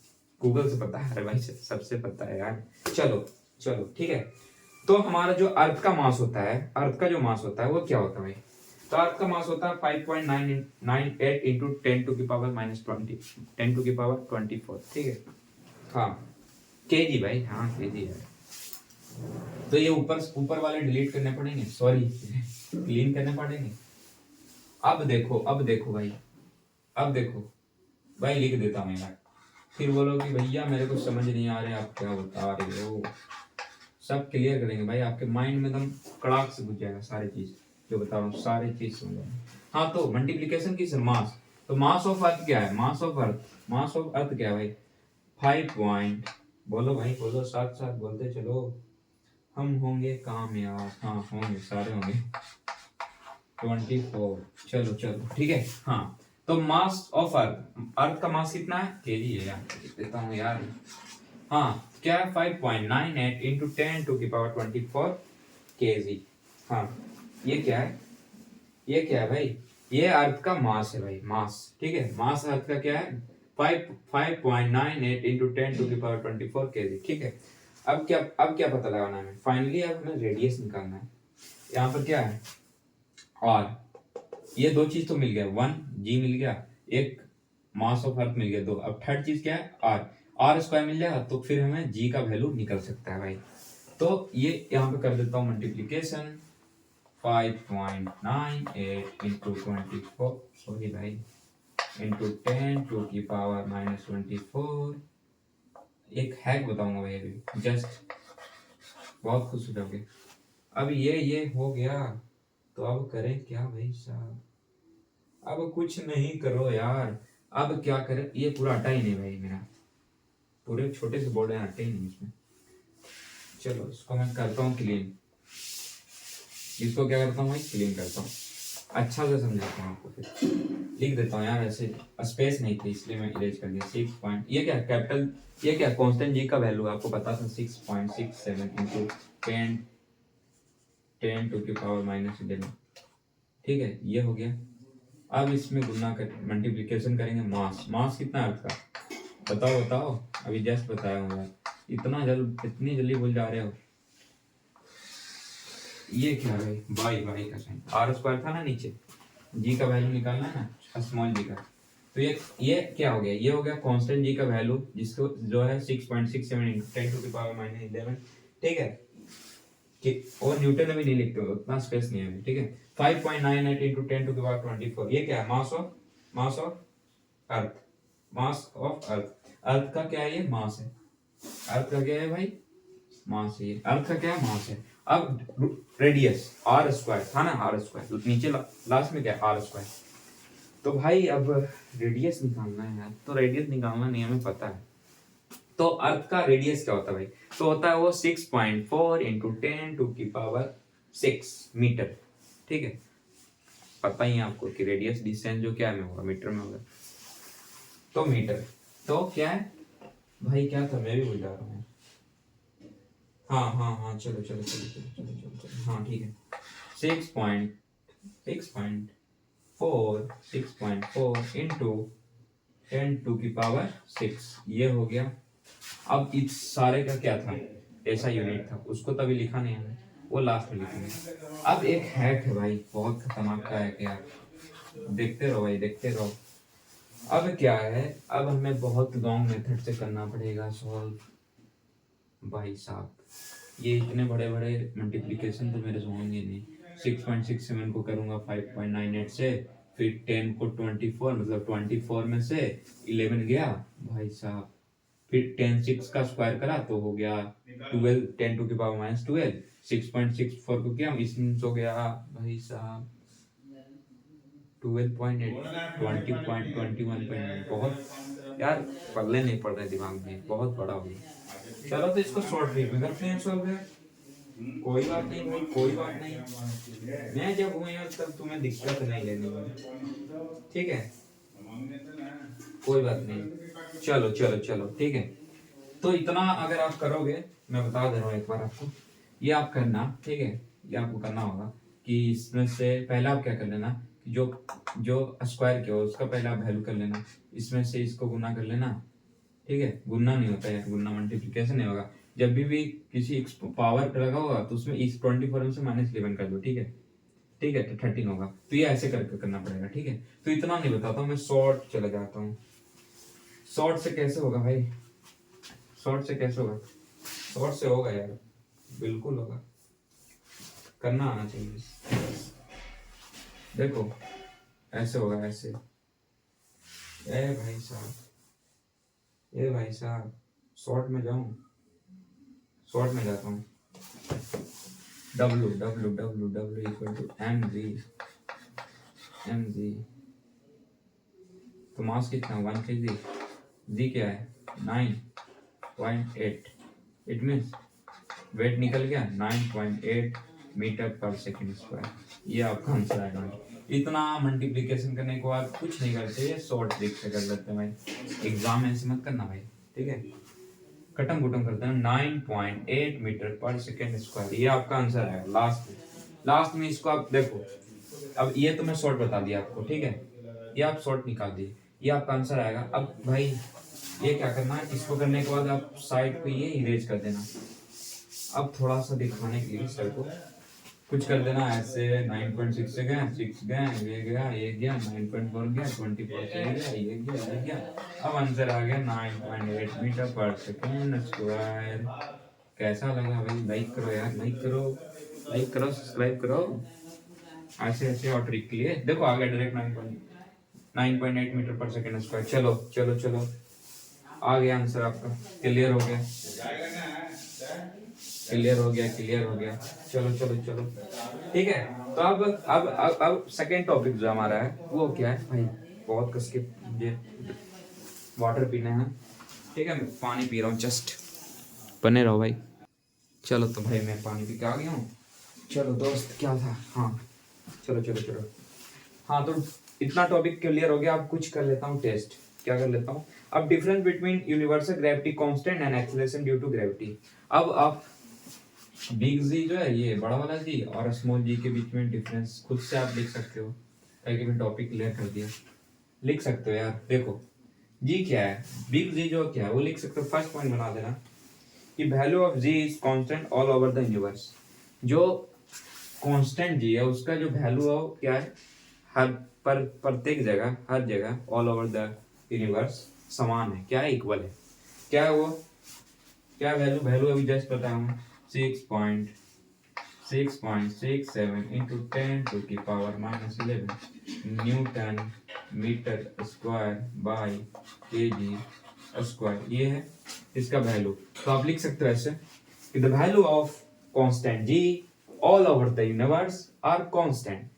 गूगल से पता है भाई, सबसे पता है यार। चलो चलो ठीक है। तो हमारा जो अर्थ का मास होता है, अर्थ का जो मास होता है वो क्या होता है भाई? तो अर्थ का मास होता है 5.998 इंटू 10⁻⁻20, 10⁻24, ठीक है। हाँ केजी भाई, हाँ केजी है। तो ये ऊपर ऊपर वाले डिलीट करने पड़ेंगे, सॉरी क्लीन करने पड़ेंगे। अब देखो, अब देखो भाई, अब देखो भाई, लिख देता हूँ यार, फिर बोलो कि भैया मेरे को समझ नहीं आ रहा आप क्या बता रहे हो। सब क्लियर करेंगे भाई, आपके माइंड में एकदम कड़ाक से घुस जाएगा सारी चीज जो बता रहा हूँ, सारी चीज समझ। हाँ तो मल्टीप्लीकेशन किस मास, तो मास ऑफ अर्थ क्या है? Mass of earth, mass of earth क्या है भाई? 5 पॉइंट, बोलो भाई बोलो, साथ साथ बोलते चलो, हम होंगे कामयाब। हाँ होंगे, सारे होंगे। 24, चलो चलो ठीक है। हाँ तो मास ऑफ अर्थ, अर्थ का मास कितना है? केजी है यार, देता हूँ यार। हाँ क्या है? 5.98 इंटू 10⁻24 केजी। हाँ ये क्या है? ये क्या है भाई? ये अर्थ का मास है भाई, मास, ठीक है। मास अर्थ का क्या है? 5.98 इंटू 10⁻24 केजी, ठीक है। अब क्या पता लगाना है? फाइनली अब हमें रेडियस निकालना है। यहाँ पर क्या है? और ये दो चीज तो मिल गया, 1 जी मिल गया, एक मास ऑफ अर्थ मिल गया, दो। अब थर्ड चीज क्या है? आर, आर स्क्वायर मिल जाएगा तो फिर हमें जी का वैल्यू निकल सकता है भाई। तो ये यहाँ पे कर देता हूँ मल्टीप्लीकेशन, 5.98 इंटू 24, सॉरी भाई, इंटू 10⁻⁻24। एक हैक बताऊंगा भाई अभी, जस्ट बहुत खुश हो जाओगे। अब ये हो गया, तो अब करें क्या भाई साहब? अब कुछ नहीं करो यार, अब क्या करें? ये पूरा अटा ही नहीं भाई मेरा, पूरे छोटे से बोर्ड है, अटे ही नहीं इसमें। चलो इसको मैं करता हूँ क्लीन, इसको क्या करता हूँ भाई? क्लीन करता हूँ, अच्छा से समझाता हूँ आपको, फिर लिख देता हूँ यार। ऐसे स्पेस नहीं थी इसलिए मैं इरेज कर दिया। 6 पॉइंट, ये क्या कैपिटल, ये क्या कांस्टेंट जी का वैल्यू आपको पता था, 6.67 इंटू 10⁻⁻11, ठीक है। ये हो गया। अब इसमें गुना कर, मल्टीप्लीकेशन करेंगे। मास, मास कितना है आपका? बताओ बताओ, अभी जस्ट बताया हूँ यार, इतनी जल्दी भूल जा रहे हो। ये क्या है? बाई बाई का साइन, आर स्क्वायर था ना नीचे, जी का वैल्यू निकालना है ना, स्मॉल जी का। तो ये क्या हो गया? ये हो गया कांस्टेंट जी का वैल्यू, जिसको जो है 6.67 इंटू 10⁻⁻11, ठीक है। कि और न्यूटन में भी नहीं लिखते हो, उतना स्पेस नहीं है, ठीक है। 5.98 इंटू 10⁻24, ये क्या है? Mass of earth, mass of earth. अर्थ का क्या है? ये मास है। अर्थ का क्या है भाई? मास है। ये अर्थ का क्या है? मास है। अब रेडियस आर स्क्वायर था ना, आर स्क्वायर, तो नीचे लास्ट में क्या है? R square. तो भाई अब रेडियस निकालना है यार, तो रेडियस निकालना नहीं हमें पता है। तो अर्थ का रेडियस क्या होता है भाई? तो होता है वो 6.4 इंटू 10⁶ मीटर, ठीक है। पता ही है आपको कि रेडियस डिस्टेंस जो क्या में होगा? मीटर में होगा। तो मीटर, तो क्या है भाई? क्या था, मैं भी भूल जा रहा हूँ। हाँ हाँ हाँ, चलो चलो चलो चलो चलो चलो चलो, हाँ ठीक है। 6.4 इंटू 10⁶, ये हो गया। अब इस सारे का क्या था? ऐसा यूनिट था, उसको तभी लिखा नहीं है, वो लास्ट में लिखेंगे। अब एक हैक है भाई, बहुत खतरनाक का हैक है यार, देखते रहो भाई, देखते रहो। अब क्या है? अब हमें बहुत लॉन्ग मेथड से करना पड़ेगा सॉल्व भाई साहब। ये इतने बड़े बड़े मल्टीप्लिकेशन तो मेरे से होंगे नहीं। 6.67 को करूंगा 5.98 से, फिर 10 को 24, मतलब 24 में से 11 गया भाई साहब, फिर 10 6 का स्क्वायर करा तो हो गया 12, 10⁻⁻12। 6.64 को किया, इसमें हो गया भाई साहब 12.8, 20.21.9। बहुत यार पल्ले नहीं पड़ रहे दिमाग में, बहुत बड़ा हो गया। चलो तो इसको शॉर्ट ट्रिक में करते हैं सॉल्व यार, कोई बात नहीं भाई, कोई बात नहीं। मैं जब हूँ यार तब तुम्हें दिक्कत नहीं लेनी है, ठीक है, कोई बात नहीं। चलो चलो चलो ठीक है। तो इतना अगर आप करोगे, मैं बता दे रहा हूँ एक बार आपको, ये आप करना, ठीक है। ये आपको करना होगा कि इसमें से पहला आप क्या कर लेना कि जो जो स्क्वायर किया हो उसका पहला आप वैल्यू कर लेना, इसमें से इसको गुना कर लेना, ठीक है। गुना नहीं होता है, गुना मल्टीप्लिकेशन नहीं होगा। जब भी किसी पावर पे लगा होगा तो उसमें इस 24 में से -11 कर दो, ठीक है, ठीक है, तो 13 होगा। तो ये ऐसे करके करना पड़ेगा, ठीक है। तो इतना नहीं बताता हूँ मैं, शॉर्ट चला जाता हूँ। शॉर्ट से कैसे होगा भाई, शॉर्ट से कैसे होगा, शॉर्ट से होगा यार, बिल्कुल होगा, करना आना चाहिए। देखो ऐसे होगा, ऐसे, ए भाई साहब, ए भाई साहब, शॉर्ट में जाऊं, शॉर्ट में जाता हूँ। W W W W equal to mg, तो मास कितना 1 kg, जी क्या है 9.8, इट मीन्स वेट निकल गया 9.8 मीटर पर सेकंड स्क्वायर। ये आपका आंसर आएगा। इतना मल्टीप्लिकेशन करने के बाद कुछ नहीं करते, ये शॉर्ट ट्रिक से कर लेते हैं भाई, एग्जाम ऐसे मत करना भाई, ठीक है। खत्म कुटम करते हैं, 9.8 मीटर पर सेकंड स्क्वायर, ये आपका आंसर आएगा। लास्ट में इसको आप देखो, अब ये तो मैं शॉर्ट बता दिया आपको, ठीक है, ये आप शॉर्ट निकाल दिए, ये आपका आंसर आएगा। अब भाई ये क्या करना है, इसको करने के बाद आप साइड पे ये इरेज कर देना। अब थोड़ा सा दिखाने के लिए सर को कुछ कर देना ऐसे, 9.6 से गया, 6 गया, ये गया, ये गया, 9.4 गया, 24 से गया, ये गया, ये गया। अब आंसर आ गया 9.8 मीटर पर सेकंड स्क्वायर। कैसा लगा भाई, लाइक करो यार, लाइक करो, लाइक करो, सब्सक्राइब करो। ऐसे ऐसे और ट्रिक के लिए देखो आ गया डायरेक्ट 9.8 मीटर पर सेकंड स्क्वायर। चलो चलो चलो, आ गया आंसर आपका, क्लियर हो गया, क्लियर हो गया, क्लियर हो गया। चलो चलो चलो, ठीक है। तो अब सेकंड टॉपिक जो हमारा है वो क्या है भाई, बहुत कस के मुझे वाटर पीना है, ठीक है, मैं पानी पी रहा हूँ जस्ट, बने रहो भाई। चलो तो भाई मैं पानी पी के आ गया हूँ। चलो दोस्त, क्या था, हाँ चलो चलो चलो, हाँ तो इतना टॉपिक क्लियर हो गया। अब कुछ कर लेता हूँ टेस्ट, क्या कर लेता हूँ, अब difference between universal gravity constant and acceleration due to gravity. अब आप बिग जी जो है ये बड़ा वाला जी और स्मॉल जी के बीच में डिफरेंस खुद से आप लिख सकते हो, ताकि मैं टॉपिक क्लियर कर दिया, लिख सकते हो यार। देखो जी क्या है, बिग जी जो क्या है वो लिख सकते हो। फर्स्ट पॉइंट बना देना कि value of G is constant all over the universe. जो कांस्टेंट जी है उसका जो वैल्यू है वो क्या है, हर पर प्रत्येक जगह, हर जगह, ऑल ओवर द यूनिवर्स समान है, क्या है, इक्वल है। क्या है वो, क्या वैल्यू, वैल्यू अभी जस्ट बताया हूँ, 6.67 into 10 to the power -11 newton metre square by KG square, ये है इसका वैल्यू। तो आप लिख सकते हो ऐसे कि the value of constant G all over the universe are constant,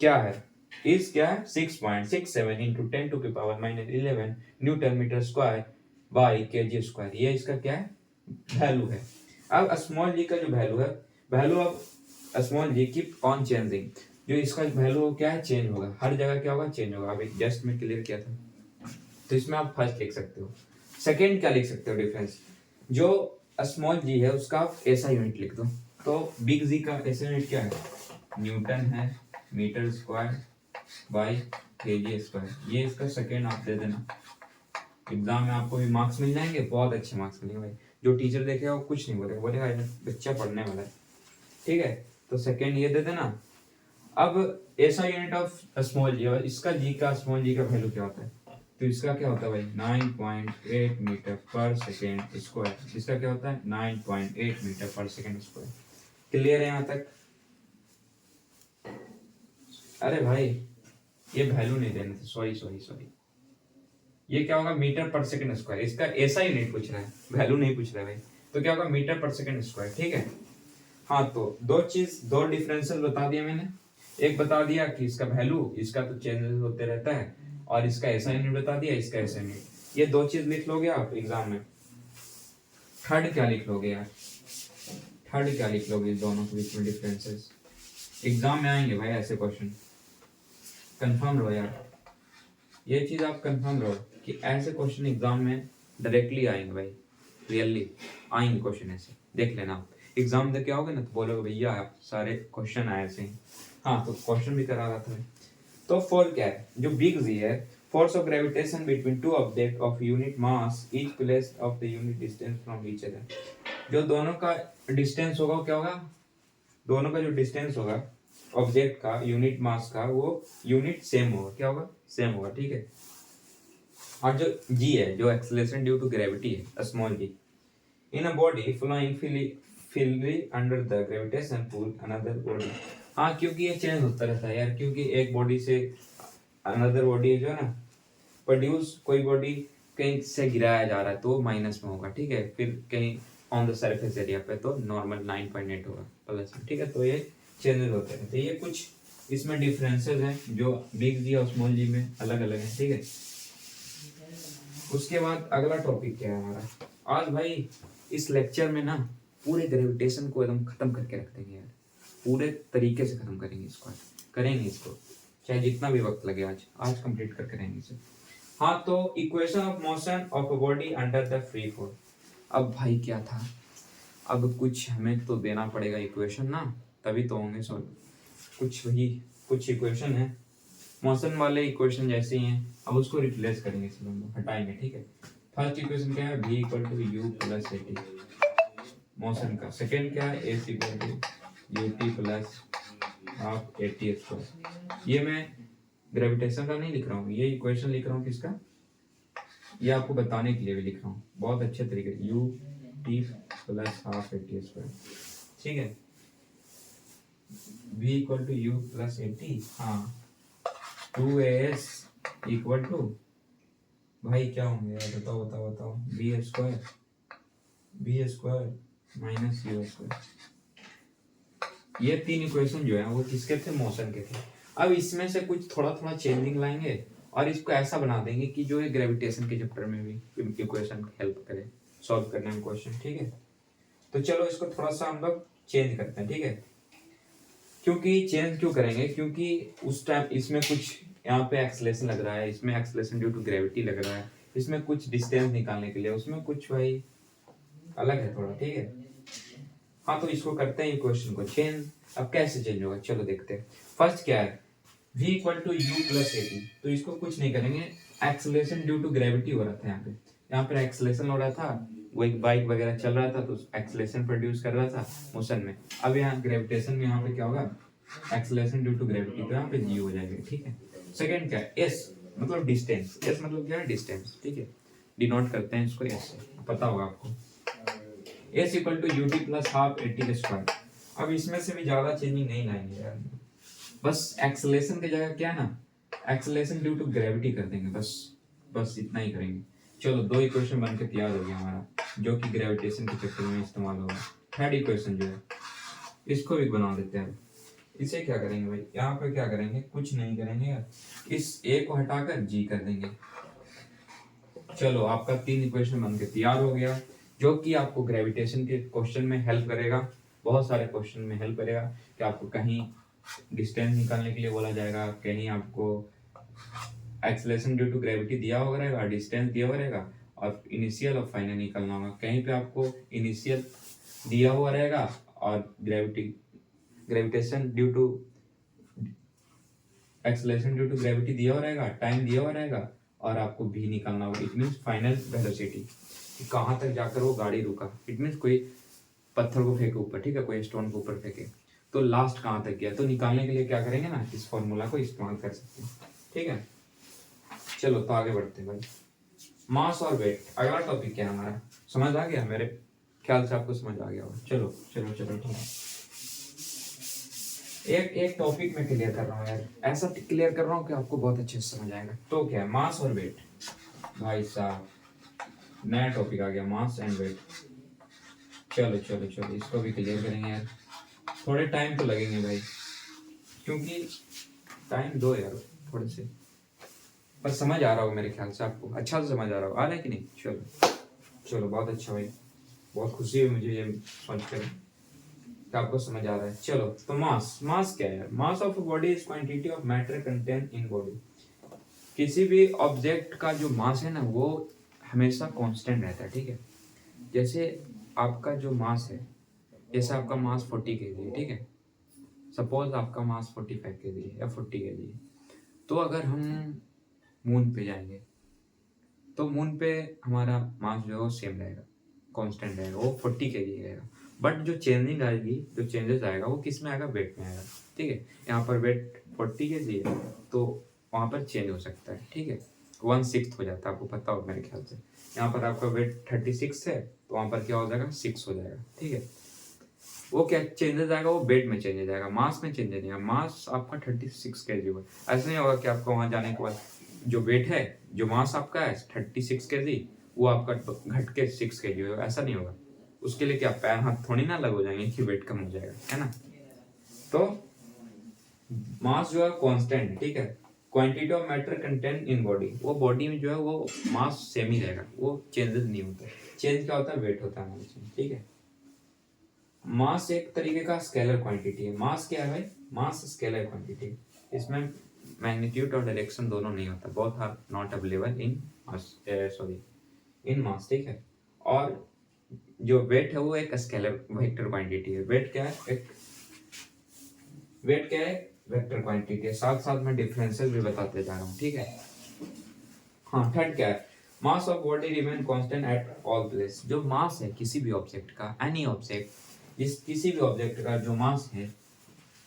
क्या है, इज क्या है 6.67 into 10 to the power -11 newton metre square by KG square, ये इसका क्या है, वैल्यू है। अब स्मॉल जी का जो वैल्यू है, value of small G keep on changing, जो इसका वैल्यू क्या है, चेंज होगा, हर जगह क्या होगा, चेंज होगा। अभी जस्ट में क्लियर किया था, तो इसमें आप फर्स्ट लिख सकते हो। सेकंड क्या लिख सकते हो डिफरेंस, जो स्मॉल जी है उसका आप ऐसा यूनिट लिख दो। तो बिग जी का ऐसा यूनिट क्या है, न्यूटन है metre square by KG square, ये इसका सेकंड आप दे देना। एग्जाम में आपको भी मार्क्स मिल जाएंगे, बहुत अच्छे मार्क्स मिलेंगे भाई। जो टीचर देखेगा वो कुछ नहीं बोलेगा, बोलेगा बच्चा पढ़ने वाला है, ठीक है। तो सेकंड ये दे देना। अब ऐसा यूनिट ऑफ स्मॉल जी, इसका जी का, स्मॉल जी का वैल्यू क्या होता है, तो इसका क्या होता है भाई 9.8 मीटर पर सेकेंड स्क्वायर, इसका क्या होता है 9.8 मीटर पर सेकेंड स्क्वायर। क्लियर है यहाँ तक? अरे भाई ये वैल्यू नहीं देना था, सॉरी सॉरी सॉरी, ये क्या होगा मीटर पर सेकंड स्क्वायर, इसका ऐसा यूनिट पूछ रहा है, वैल्यू नहीं पूछ रहा है भाई। तो क्या होगा मीटर पर सेकंड स्क्वायर, ठीक है। हाँ तो दो डिफरेंशियल बता दिया मैंने, एक बता दिया कि इसका वैल्यू, इसका तो चेंजेस होते रहता है, और इसका ऐसा यूनिट बता दिया, इसका ऐसा यूनिट। ये दो चीज लिख लोगे आप एग्जाम में। थर्ड क्या लिख लोगे यार, थर्ड क्या लिख लोगे दोनों के बीच में डिफरेंसेस, एग्जाम में आएंगे भाई ऐसे क्वेश्चन, कंफर्म रहो यार, ये चीज आप कंफर्म रहो कि ऐसे क्वेश्चन एग्जाम में डायरेक्टली आएंगे भाई, रियली आएंगे क्वेश्चन ऐसे, देख लेना आप। एग्जाम दे के आओगे ना तो बोलोगे भैया आप सारे क्वेश्चन आए ऐसे ही। हाँ तो क्वेश्चन भी करा रहा था मैं। तो फोर क्या है, जो बिग जी है, force of gravitation between two object of unit mass each place of the unit distance from each other. जो दोनों का डिस्टेंस होगा क्या होगा, दोनों का जो डिस्टेंस होगा ऑब्जेक्ट का यूनिट मास का, वो यूनिट सेम होगा, क्या होगा, सेम होगा, ठीक है। और जो जी है, जो एक्सेलरेशन ड्यू टू ग्रेविटी है, small G, in a body flowing freely under the gravitation pull another body. हाँ क्योंकि ये चेंज होता रहता है यार, क्योंकि एक बॉडी से अनदर बॉडी जो है ना, प्रोड्यूस कोई बॉडी कहीं से गिराया जा रहा है तो माइनस में होगा, ठीक है, फिर कहीं ऑन द सरफेस एरिया पे तो नॉर्मल 9.8 होगा प्लस में, ठीक है। तो ये चेंजेस होते हैं, तो ये कुछ इसमें डिफरेंसेस हैं जो बिग जी और स्मॉल जी में अलग अलग है, ठीक है। उसके बाद अगला टॉपिक क्या है हमारा आज भाई, इस लेक्चर में ना पूरे ग्रेविटेशन को एकदम खत्म करके रख देंगे यार, पूरे तरीके से खत्म करेंगे इसको, करेंगे इसको चाहे जितना भी वक्त लगे, आज कंप्लीट करके रहेंगे इसे। हाँ तो equation of motion of a body under the free fall. अब भाई क्या था, अब कुछ हमें तो देना पड़ेगा इक्वेशन ना, तभी तो होंगे सॉल्व। कुछ वही कुछ इक्वेशन है मोशन वाले इक्वेशन जैसे ही हैं, अब उसको रिप्लेस करेंगे, इसमें हम हटाएंगे, ठीक है। फर्स्ट इक्वेशन क्या है, v equal to you plus A T motion का। सेकेंड क्या है, S equal to U T plus half A T square. ये मैं ग्रेविटेशन का नहीं लिख रहा हूँ, ये इक्वेशन लिख रहा हूँ किसका, ये आपको बताने के लिए भी लिख रहा हूँ बहुत अच्छे तरीके से, U T plus half A T square, ठीक है। v equal to you plus A T, हाँ 2as इक्वल टू, भाई क्या होंगे यार, बताओ बताओ बताओ, B square minus U square. ये तीन इक्वेशन जो है वो किसके थे, मोशन के थे। अब इसमें से कुछ थोड़ा थोड़ा चेंजिंग लाएंगे और इसको ऐसा बना देंगे कि जो ये ग्रेविटेशन के चैप्टर में भी इक्वेशन हेल्प करे सॉल्व करने में क्वेश्चन, ठीक है। तो चलो इसको थोड़ा सा हम लोग चेंज करते हैं, ठीक है। क्योंकि चेंज क्यों करेंगे, क्योंकि उस टाइम इसमें कुछ यहाँ पे एक्सेलरेशन लग रहा है, इसमें एक्सेलरेशन ड्यू टू ग्रेविटी लग रहा है, इसमें कुछ डिस्टेंस निकालने के लिए, उसमें कुछ भाई अलग है थोड़ा, ठीक है। हाँ तो इसको करते हैं इक्वेशन को चेंज। अब कैसे चेंज होगा, चलो देखते हैं। फर्स्ट क्या है, v equal to you plus A t, तो इसको कुछ नहीं करेंगे, एक्सेलरेशन ड्यू टू ग्रेविटी हो रहा था यहाँ पे एक्सेलरेशन हो रहा था, वो एक बाइक वगैरह चल रहा था तो एक्सेलरेशन प्रोड्यूस कर रहा था मोशन में। अब यहाँ ग्रेविटेशन में यहाँ पे क्या होगा, एक्सेलरेशन ड्यू टू ग्रेविटी, तो यहाँ पे जी हो जाएगा, ठीक है। सेकंड क्या है, एस मतलब डिस्टेंस, एस मतलब क्या है, डिस्टेंस, ठीक है, डिनोट करते हैं इसको एस से, पता होगा आपको। S equal to U T plus half A T square. अब इसमें से भी ज्यादा चेंजिंग नहीं लाएंगे यार, बस एक्सेलरेशन की जगह क्या ना, एक्सेलरेशन ड्यू टू ग्रेविटी कर देंगे, बस इतना ही करेंगे। चलो दो इक्वेशन बन के तैयार हो गया हमारा, जो कि ग्रेविटेशन के चक्कर में इस्तेमाल होगा। थर्ड इक्वेशन जो है इसको भी बना देते हैं। इसे क्या करेंगे भाई, यहाँ पे क्या करेंगे, कुछ नहीं करेंगे यार, इस ए को हटाकर जी कर देंगे। चलो आपका तीन इक्वेशन बन के तैयार हो गया, जो कि आपको ग्रेविटेशन के क्वेश्चन में हेल्प करेगा, बहुत सारे क्वेश्चन में हेल्प करेगा कि आपको कहीं डिस्टेंस निकालने के लिए बोला जाएगा, कहीं आपको एक्सेलरेशन ड्यू टू ग्रेविटी दिया हुआ रहेगा, डिस्टेंस दिया हुआ रहेगा और इनिशियल और फाइनल निकालना होगा। कहीं पे आपको इनिशियल दिया हुआ रहेगा और gravitation due to acceleration due to gravity दिया हुआ रहेगा, टाइम दिया हुआ रहेगा और आपको भी निकालना होगा। इट मीन्स फाइनल वेलोसिटी, कहाँ तक जाकर वो गाड़ी रुका, इट मीन्स कोई पत्थर को फेंके ऊपर, ठीक है, कोई स्टोन को ऊपर फेंके तो लास्ट कहाँ तक गया, तो निकालने के लिए क्या करेंगे ना, इस फॉर्मूला को इस्तेमाल कर सकते हैं, ठीक है। चलो तो आगे बढ़ते हैं भाई, मास और वेट अगला टॉपिक क्या है हमारा, समझ आ गया, मेरे ख्याल से आपको समझ आ गया होगा। चलो चलो चलो ठीक है, एक टॉपिक में क्लियर कर रहा हूँ यार, ऐसा क्लियर कर रहा हूँ कि आपको बहुत अच्छे से समझ आएगा। तो क्या है, मास और वेट, भाई साहब नया टॉपिक आ गया, मास एंड वेट। चलो चलो चलो इसको भी क्लियर करेंगे यार, थोड़े टाइम तो लगेंगे भाई, क्योंकि टाइम दो यार थोड़े से, पर समझ आ रहा हो मेरे ख्याल से आपको, अच्छा से समझ आ रहा हो, आ रहा है कि नहीं। चलो चलो बहुत अच्छा भाई, बहुत खुशी हुई मुझे ये सोच कर कि आपको समझ आ रहा है। चलो तो मास क्या है, mass of body is quantity of matter contain in body. किसी भी ऑब्जेक्ट का जो मास है ना वो हमेशा कांस्टेंट रहता है, ठीक है। जैसे आपका जो मास है जैसे आपका मास 40 kg है, ठीक है, सपोज आपका मास 45 kg है या 40 kg है, तो अगर हम मून पे जाएंगे तो मून पे हमारा मास जो है वो सेम रहेगा, कांस्टेंट रहेगा, वो 40 kg रहेगा। बट जो चेंजिंग आएगी, जो चेंजेस आएगा वो किस में आएगा, वेट में आएगा, ठीक है। यहाँ पर वेट 40 kg है तो वहाँ पर चेंज हो सकता है, ठीक है, 1/6 हो जाता है, आपको पता हो मेरे ख्याल से। यहाँ पर आपका वेट 36 है तो वहाँ पर क्या हो जाएगा, 6 हो जाएगा, ठीक है। वो क्या चेंजेस आएगा, वो वेट में चेंजेस आएगा, मास में चेंजेस नहीं आएगा। मास आपका 36 kg होगा। ऐसा नहीं होगा कि आपको वहाँ जाने के बाद जो वेट है, जो मास आपका है 36 kg, वो आपका घट के 6 kg होगा, ऐसा नहीं होगा। उसके लिए क्या पैर हाथ थोड़ी ना अलग हो जाएंगे कि वेट कम हो जाएगा, है ना। तो मास जो है कांस्टेंट है, ठीक है। Quantity of matter content in body, वो बॉडी में जो है वो मास सेम ही रहेगा, वो चेंजेस नहीं होता। चेंज क्या होता है, वेट होता है हमारे इसमें, ठीक है। मास एक तरीके का स्केलर क्वांटिटी है। मास क्या है भाई, मास स्केलर क्वांटिटी, इसमें मैग्नीट्यूड और डायरेक्शन दोनों नहीं होता, both are not available in mass, sorry in mass, ठीक है। और जो वेट है वो एक स्केलर वेक्टर क्वांटिटी है। वेट क्या है, एक वेट क्या है, वेक्टर क्वांटिटी है। साथ साथ में डिफरेंसेस भी बताते जा रहा हूँ, ठीक है। हाँ, थर्ड क्या है, mass of body remain constant at all place. जो मास है किसी भी ऑब्जेक्ट का, एनी ऑब्जेक्ट, जिस किसी भी ऑब्जेक्ट का जो मास है,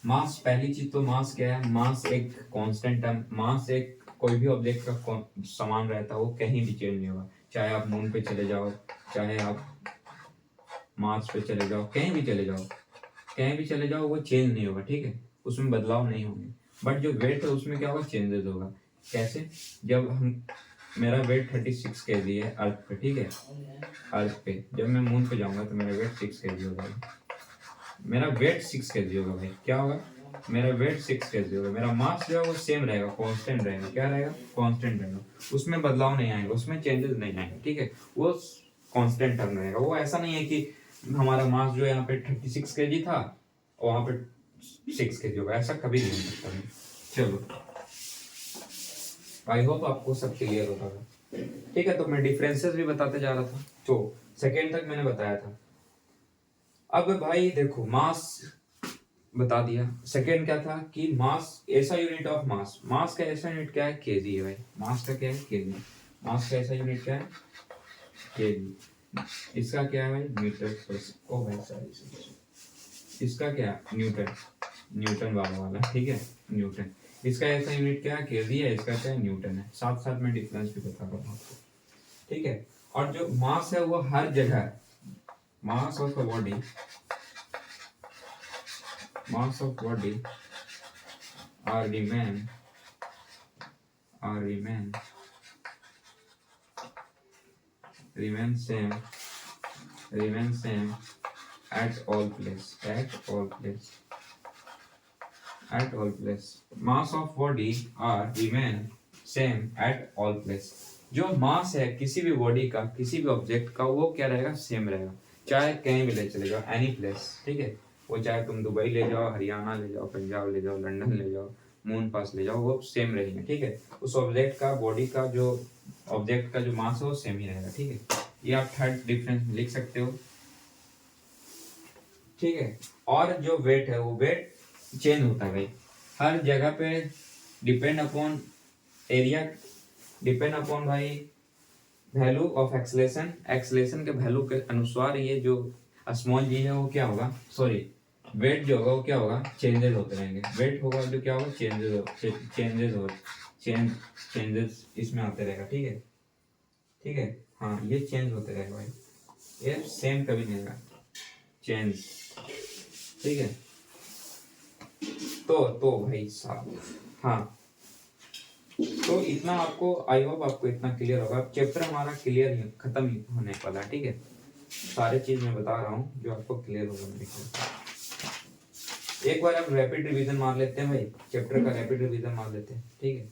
मास पहली चीज तो मास क्या है, मास एक कांस्टेंट है। मास एक कोई भी ऑब्जेक्ट का समान रहता है, वो कहीं भी चेंज नहीं होगा। चाहे आप मून पे चले जाओ, चाहे आप मार्स पे चले जाओ, कहीं भी चले जाओ, कहीं भी चले जाओ, वो चेंज नहीं होगा, ठीक है, उसमें बदलाव नहीं होंगे। बट जो वेट है उसमें क्या होगा, चेंजेस होगा। कैसे, जब हम मेरा वेट 36 kg है अर्थ पे, ठीक है, अर्थ पे जब मैं मून पे जाऊंगा तो मेरा वेट 6 kg होगा। मेरा वेट 6 kg होगा भाई, क्या होगा, मेरा वेट 6 kg होगा। मेरा मास जो है वो सेम रहेगा, कांस्टेंट रहेगा। क्या रहेगा, कांस्टेंट रहेगा, उसमें बदलाव नहीं आएगा, उसमें चेंजेस नहीं आएंगे, ठीक है, वो कांस्टेंट टर्म रहेगा। वो ऐसा नहीं है कि हमारा मास जो है यहाँ पे 36 kg था और वहाँ पे 6 kg होगा, ऐसा कभी नहीं हो सकता भाई। चलो, आई होप आपको सब क्लियर होगा, ठीक है। तो मैं डिफरेंसेस भी बताते जा रहा था, तो सेकेंड तक मैंने बताया था। अब भाई देखो, मास बता दिया। सेकेंड क्या था कि मास ऐसा यूनिट ऑफ मास, मास का ऐसा यूनिट क्या है, केजी है भाई। मास का क्या है, केजी। मास का ऐसा यूनिट क्या है, केजी। इसका क्या है भाई, मीटर। ओ भाई सॉरी, इसका क्या, न्यूटन, न्यूटन वाला, ठीक है, न्यूटन। इसका ऐसा यूनिट क्या है, केजी है, इसका क्या है, न्यूटन है। साथ साथ में डिफरेंस भी बता रहा हूँ आपको, ठीक है। और जो मास है वो हर जगह, mass of the body, mass of body are remain same at all place, mass of body are remain same at all place। जो मास है किसी भी बॉडी का, किसी भी ऑब्जेक्ट का, वो क्या रहेगा, सेम रहेगा, चाहे कहीं भी ले चले जाओ, एनी प्लेस, ठीक है। वो चाहे तुम दुबई ले जाओ, हरियाणा ले जाओ, पंजाब ले जाओ, लंदन ले जाओ, मून पास ले जाओ, वो सेम रहेंगे, ठीक है। उस ऑब्जेक्ट का, बॉडी का, जो ऑब्जेक्ट का जो मास है वो सेम ही रहेगा, ठीक है। ये आप थर्ड डिफरेंस लिख सकते हो, ठीक है। और जो वेट है वो वेट चेंज होता है भाई, हर जगह पे, depend upon area, depend upon भाई वैल्यू ऑफ एक्सलेशन, एक्सलेशन के वैल्यू के अनुसार ये जो स्मॉल जी है वो क्या होगा, सॉरी वेट जो होगा वो क्या होगा, चेंजेस होते रहेंगे। वेट होगा जो क्या होगा, चेंजेस इसमें आते रहेगा, ठीक है, ठीक है। हाँ, ये चेंज होते रहेगा भाई, ये सेम कभी नहीं रहेगा, चेंज, ठीक है। तो भाई साहब, हाँ, तो इतना आपको, आई होप आपको इतना क्लियर होगा। चैप्टर हमारा क्लियर ही खत्म ही होने वाला है, ठीक है। सारे चीज मैं बता रहा हूँ जो आपको क्लियर होगा मेरे ख्याल। एक बार आप रैपिड रिवीजन मार लेते हैं भाई, चैप्टर का रैपिड रिवीजन मार लेते हैं, ठीक है।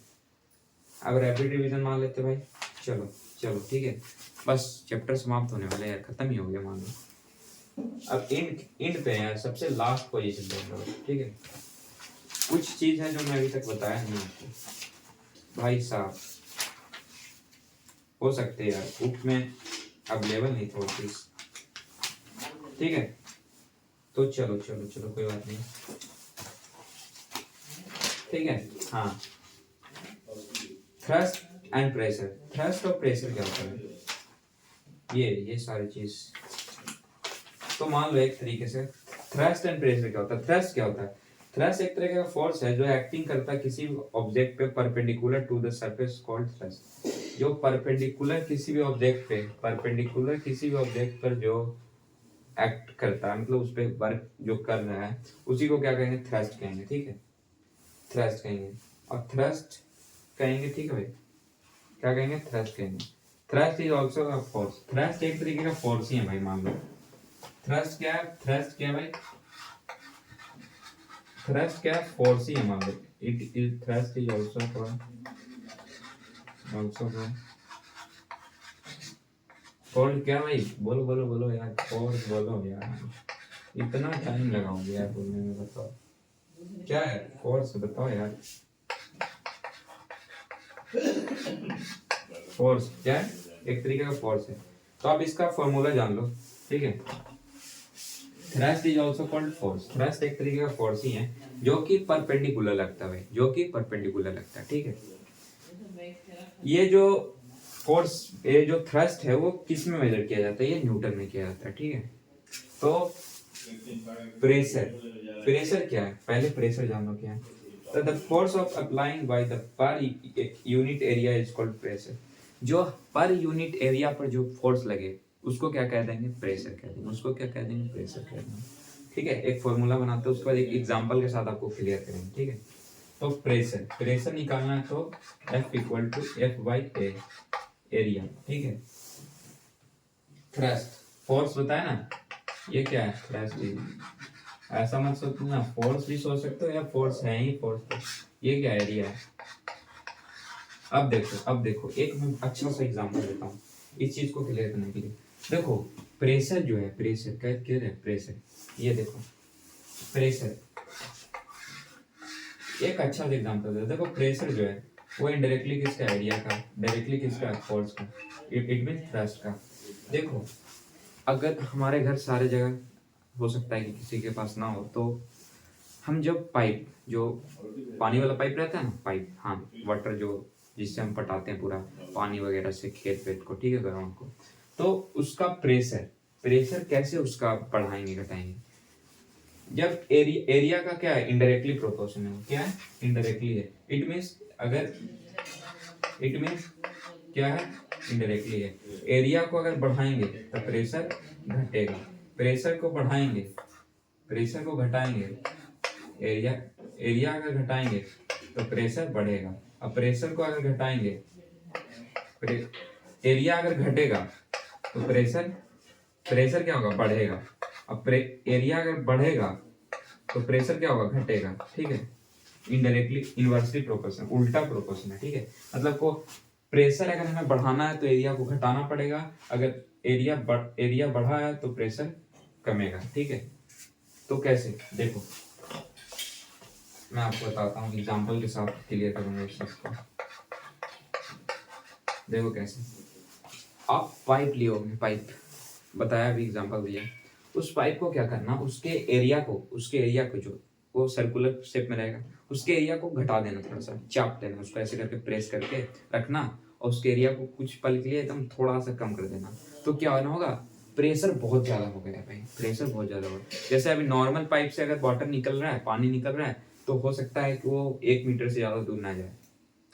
अब रैपिड रिवीजन मार लेते हैं भाई, चलो चलो, ठीक है। बस चैप्टर समाप्त होने वाला है यार, खत्म ही हो गया मान लो। अब इंड पे यार, सबसे लास्ट पोजीशन पे, ठीक है। कुछ चीज है जो मैं अभी तक बताया नहीं आपको भाई साहब, हो सकते हैं यार बुक में अवेलेबल नहीं था वो चीज, ठीक है। तो चलो चलो चलो कोई बात नहीं, ठीक है। हाँ, थ्रस्ट एंड प्रेशर, थ्रस्ट और प्रेशर क्या होता है, ये सारी चीज। तो मान लो एक तरीके से थ्रस्ट एंड प्रेशर क्या होता है। थ्रस्ट क्या होता है, थ्रस्ट एक तरह का फोर्स है जो एक्टिंग करता है किसी ऑब्जेक्ट पे perpendicular to the surface called thrust. जो परपेंडिकुलर किसी भी ऑब्जेक्ट पे, परपेंडिकुलर किसी भी ऑब्जेक्ट पर जो एक्ट करता है, मतलब उस पे वर्क जो कर रहा है, उसी को क्या कहेंगे, थ्रस्ट कहेंगे, ठीक है, थ्रस्ट कहेंगे। और थ्रस्ट कहेंगे, ठीक है भाई, क्या कहेंगे, थ्रस्ट कहेंगे। Thrust is also a force, thrust एक तरीके का फोर्स ही है भाई, मान लो। थ्रस्ट क्या है, थ्रस्ट क्या है भाई, थ्रस्ट क्या है, फोर्स ही है मान लो। It is thrust is also called क्या भाई, बोलो बोलो बोलो यार, फोर्स बोलो यार, इतना टाइम लगाओगे यार बोलने में, बताओ क्या है फोर्स, बताओ यार। फोर्स क्या है, एक तरीके का फोर्स है। तो आप इसका फॉर्मूला जान लो, ठीक है। Thrust is also called force, thrust एक तरीके का फोर्स ही है जो कि परपेंडिकुलर लगता है भाई, जो कि परपेंडिकुलर लगता है, ठीक है। ये जो फोर्स, ये जो थ्रस्ट है वो किस में मेजर किया जाता है, ये न्यूटन में किया जाता है, ठीक है। तो प्रेशर, प्रेशर क्या है, पहले प्रेशर जान लो क्या है। तो the force of applying by the per unit area is called pressure. जो पर यूनिट एरिया पर जो फोर्स लगे उसको क्या कह देंगे, प्रेशर कह देंगे, उसको क्या कह देंगे, प्रेशर कह देंगे, ठीक है। एक फॉर्मूला बनाते हैं, उसके बाद एक एग्जांपल के साथ आपको क्लियर करेंगे, ठीक है। तो प्रेशर, प्रेशर निकालना है तो F equal to F by A, area, ठीक है। थ्रस्ट, फोर्स बताया ना, ये क्या है, थ्रस्ट। ऐसा मत सोचना फोर्स भी सोच सकते हो या फोर्स है ही फोर्स, तो ये क्या एरिया है। अब देखो, अब देखो, एक मैं अच्छा सा एग्जांपल देता हूँ इस चीज को क्लियर करने के लिए। देखो प्रेशर जो है, प्रेशर क्या है, प्रेशर, ये देखो प्रेशर, एक अच्छा सा एग्जांपल दे। देखो प्रेशर जो है वो इनडायरेक्टली किसका, एरिया का, डायरेक्टली किसका, फोर्स का, इट मीन थ्रस्ट का। देखो अगर हमारे घर सारे जगह, हो सकता है कि किसी के पास ना हो, तो हम जब पाइप, जो पानी वाला पाइप रहता है ना, पाइप, हाँ, वाटर जो जिससे हम पटाते हैं पूरा पानी वगैरह से खेत वेत को, ठीक है, ग्राउंड को, तो उसका प्रेशर, प्रेशर कैसे उसका बढ़ाएंगे घटाएंगे, जब एरिया का क्या है, इनडायरेक्टली प्रोपोर्शनल है, क्या है, इनडायरेक्टली है। इट मीन्स अगर, इट मीन्स क्या है, इनडायरेक्टली है। एरिया को अगर बढ़ाएंगे तो प्रेशर घटेगा, प्रेशर को बढ़ाएंगे, प्रेशर को घटाएंगे, एरिया, एरिया अगर घटाएंगे तो प्रेशर बढ़ेगा। अब प्रेशर को अगर घटाएंगे, एरिया अगर घटेगा तो प्रेशर, प्रेशर क्या होगा, बढ़ेगा। अब एरिया अगर बढ़ेगा तो प्रेशर क्या होगा, घटेगा, ठीक है। इनडायरेक्टली इनवर्सली प्रोपोर्शनल, उल्टा प्रोपोर्शनल है, ठीक है। मतलब को प्रेशर अगर हमें बढ़ाना है तो एरिया को घटाना पड़ेगा, अगर एरिया बढ़ा है तो प्रेशर कमेगा, ठीक है। तो कैसे, देखो मैं आपको बताता हूँ एग्जांपल के साथ क्लियर करूंगा इस चीज को। देखो कैसे, आप पाइप लिए होंगे, पाइप बताया अभी, एग्जांपल दिया। उस पाइप को क्या करना, उसके एरिया को, उसके एरिया को जो वो सर्कुलर शेप में रहेगा, उसके एरिया को घटा देना, थोड़ा सा चाप देना, उसको ऐसे करके प्रेस करके रखना, और उसके एरिया को कुछ पल के लिए एकदम थोड़ा सा कम कर देना। तो क्या होना होगा, प्रेशर बहुत ज्यादा हो गया भाई, प्रेशर बहुत ज्यादा हो गया। जैसे अभी नॉर्मल पाइप से अगर वाटर निकल रहा है, पानी निकल रहा है, तो हो सकता है कि वो 1 मीटर से ज्यादा दूर ना जाए,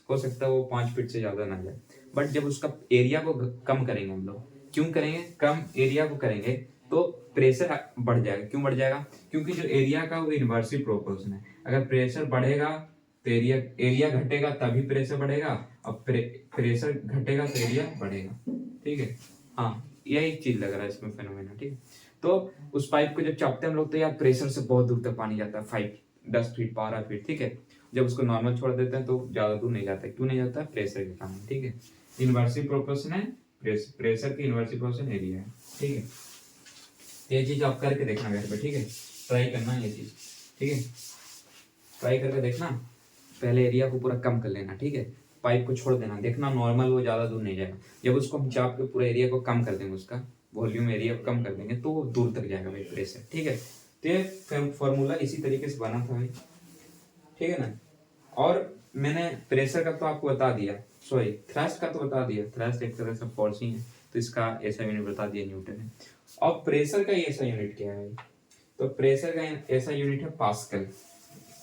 हो सकता है वो 5 फीट से ज्यादा ना जाए। बट जब उसका एरिया को कम करेंगे हम लोग, क्यों करेंगे, कम एरिया को करेंगे तो प्रेशर बढ़ जाएगा। क्यों बढ़ जाएगा, क्योंकि जो एरिया का वो इनवर्सली प्रोपोर्शन है। अगर प्रेशर बढ़ेगा तो एरिया, एरिया घटेगा तभी प्रेशर बढ़ेगा, अब प्रेशर घटेगा तो एरिया बढ़ेगा, ठीक है। हाँ, यही चीज लग रहा है इसमें फेनोमेना, ठीक है। तो उस पाइप को जब चापते हैं हम लोग, तो यार प्रेशर से बहुत दूर तक पानी जाता है, 5-10 फीट 12 फीट, ठीक है। जब उसको नॉर्मल छोड़ देते हैं तो ज्यादा दूर नहीं जाता है। क्यों नहीं जाता है, प्रेशर के कारण, ठीक है। इनवर्सली प्रोपोर्शन है, प्रेशर की इनवर्सली प्रोपोर्शन एरिया है, ठीक है। ये चीज आप करके देखना घर पे, ठीक है, ट्राई करना ये चीज, ठीक है, ट्राई करके देखना। पहले एरिया को पूरा कम कर लेना, ठीक है, पाइप को छोड़ देना, देखना नॉर्मल वो ज्यादा दूर नहीं जाएगा। जब उसको हम चाप के पूरा एरिया को कम कर देंगे, उसका वॉल्यूम एरिया को कम कर देंगे, तो वो दूर तक जाएगा भाई प्रेशर, ठीक है। तो ये फॉर्मूला इसी तरीके से बना था भाई, ठीक है ना। और मैंने प्रेशर का तो आपको बता दिया, सॉरी थ्रस्ट का तो बता दिया, थ्रस्ट एक तरह से फोर्स ही है, तो इसका ऐसा यूनिट बता दिया न्यूटन है। और प्रेशर का ऐसा यूनिट क्या है भाई, तो प्रेशर का ऐसा यूनिट है पास्कल।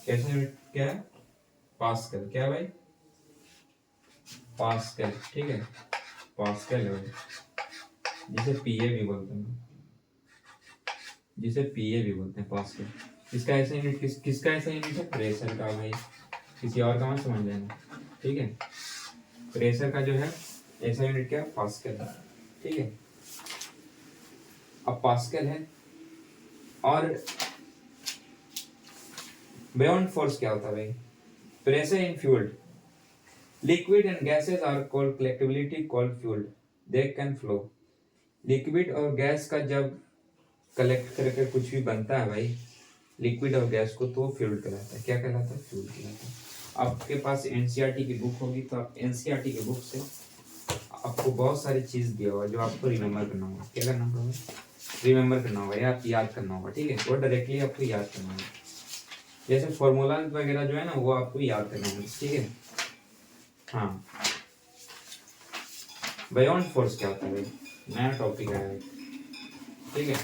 ऐसा यूनिट क्या है, पास्कल। क्या है भाई, पास्कल, ठीक है, पास्कल है भाई, जिसे पीए भी बोलते हैं, जिसे पीए भी बोलते हैं, पास्कल। इसका ऐसा यूनिट किसका ऐसा यूनिट है, प्रेशर का भाई, किसी और का मत समझ लेना, ठीक है। प्रेशर का जो है ऐसा यूनिट क्या है, पास्कल है, ठीक है। अब पास्कल है, और बियॉन्ड फोर्स क्या होता है भाई, pressure in fluid, liquid and gases are called collectively called fluid, they can flow. Liquid और गैस का जब कलेक्ट करके कुछ भी बनता है भाई, लिक्विड और गैस को, तो फ्यूल कहलाता है। क्या कहलाता है, फ्यूल कहलाता है। आपके पास एनसीईआरटी की बुक होगी, तो आप एनसीईआरटी की बुक से आपको बहुत सारी चीज दिया होगा जो आपको रिमेम्बर करना होगा। क्या करना होगा, रिमेम्बर करना होगा या याद करना होगा, ठीक है। वो डायरेक्टली आपको याद करना होगा, जैसे फॉर्मूला वगैरह जो है ना वो आपको याद करना होगा, ठीक है। हाँ, बियॉन्ड फोर्स क्या होता है भाई, नया टॉपिक है, ठीक है।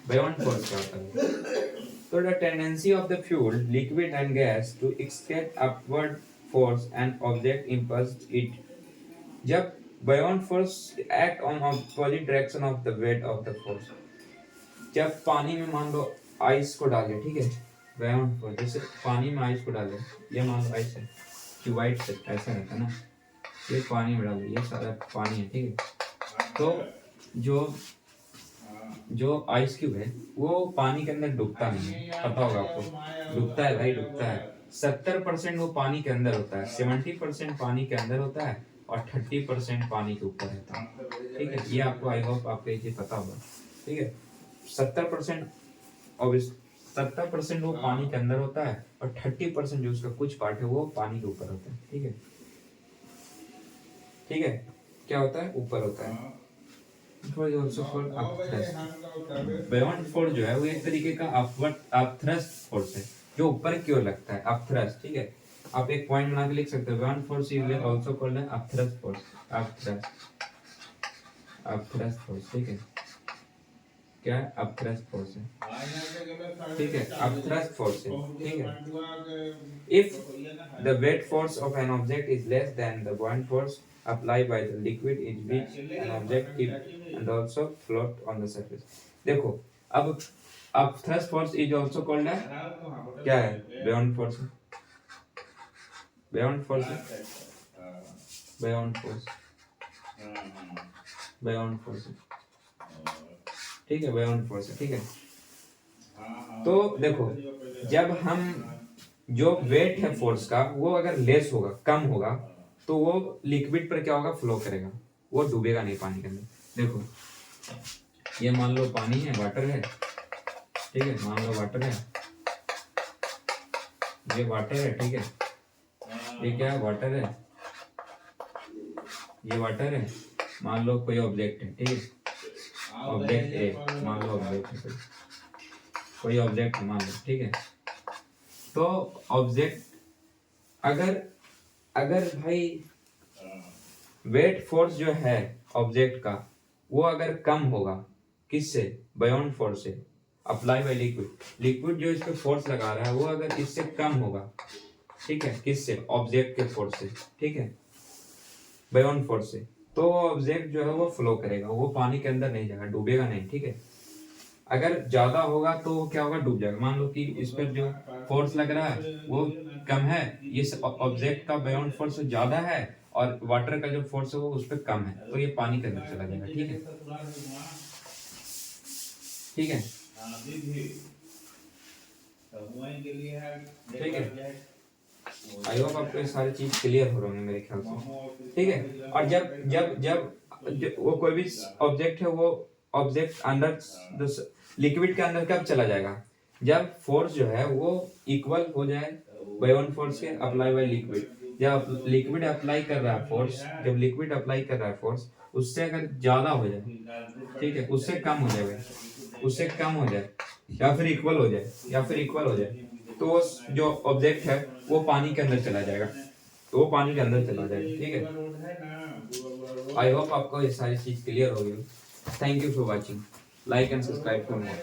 बियॉन्ड फोर्स क्या होता है, तो the tendency of the fluid, liquid and gas to exert upward force and object impulse it. जब buoyant force act on opposite direction of the weight of the force. जब पानी में मान लो आइस को डाले, ठीक है, बियॉन्ड फोर्स, जैसे पानी में आइस को डाले, ये मान लो आइस है कि व्हाइट से ऐसा रहता है ना, ये पानी में डाले, ये सारा पानी है, ठीक है। तो जो आइस क्यूब है वो पानी के अंदर डूबता नहीं है, पता होगा आपको, डूबता है भाई, डूबता है। 70% वो पानी के अंदर होता है, 70% पानी के अंदर होता है, और 30% पानी के ऊपर रहता है, ठीक है। ये आपको आई होप आपको ये पता होगा, ठीक है। 70% और 70% वो पानी के अंदर होता है, और 30% जो उसका कुछ पार्ट है वो पानी के ऊपर होता है, ठीक है, ठीक है। क्या होता है, ऊपर होता है। बियॉन्ड फोर्स जो है वो एक तरीके का अपवर्ड अपथ्रस्ट फोर्स है, जो ऊपर की ओर लगता है, अपथ्रस्ट, ठीक है। आप एक पॉइंट बना के लिख सकते हो, beyond force is also called an upthrust force, upthrust, upthrust force, ठीक है। क्या है, अपथ्रस्ट फोर्स है, ठीक है, अपथ्रस्ट फोर्स है, ठीक है। If the weight force of an object is less than the buoyant force applied by the liquid in which an object keep and also float on the surface। देखो, अब thrust force is also called क्या है, buoyant force, buoyant force, buoyant force, buoyant force, ठीक है, buoyant force है, ठीक है। तो देखो, जब हम जो वेट है फोर्स का वो अगर लेस होगा, कम होगा, तो वो लिक्विड पर क्या होगा, फ्लो करेगा, वो डूबेगा नहीं पानी के अंदर। देखो, ये मान लो पानी है, वाटर है, ठीक है, मान लो वाटर है, ये वाटर है, ठीक है, ये क्या है, वाटर है, ये वाटर है। मान लो कोई ऑब्जेक्ट है, ठीक है, ऑब्जेक्ट ए, मान लो ऑब्जेक्ट है, कोई ऑब्जेक्ट है मान लो, ठीक है। तो ऑब्जेक्ट अगर अगर भाई वेट फोर्स जो है ऑब्जेक्ट का वो अगर कम होगा, किससे, बियॉन्ड फोर्स से, अप्लाई बाय लिक्विड, लिक्विड जो इस पे फोर्स लगा रहा है वो अगर इससे कम होगा, ठीक है, किससे, ऑब्जेक्ट के फोर्स से, ठीक है, बियॉन्ड फोर्स से, तो ऑब्जेक्ट जो है वो फ्लो करेगा, वो पानी के अंदर नहीं जाएगा, डूबेगा नहीं, ठीक है। अगर ज्यादा होगा तो क्या होगा, डूब जाएगा। मान लो कि इस पर जो फोर्स लग रहा है वो कम है, ये ऑब्जेक्ट का बियॉन्ड फोर्स ज्यादा है, और वाटर का जो फोर्स है वो उस पर कम है, तो ये पानी के अंदर चला जाएगा, ठीक है, ठीक है, ठीक है। आई होप आपको ये सारी चीज क्लियर हो रही है मेरे ख्याल से, ठीक है। और जब जब जब वो कोई भी ऑब्जेक्ट है, वो ऑब्जेक्ट अंदर लिक्विड के अंदर कब चला जाएगा, जब फोर्स जो है वो इक्वल हो जाए बाय फोर्स के अप्लाई बाय लिक्विड। जब लिक्विड अप्लाई कर रहा है फोर्स, जब लिक्विड अप्लाई कर रहा है फोर्स, उससे अगर ज्यादा हो जाए, ठीक है, उससे कम हो जाए, उससे कम हो जाए, या फिर इक्वल हो जाए तो जो ऑब्जेक्ट है वो पानी के अंदर चला जाएगा, ठीक है। आई होप आपको ये सारी चीज क्लियर हो गई। Thank you for watching, like and subscribe for more.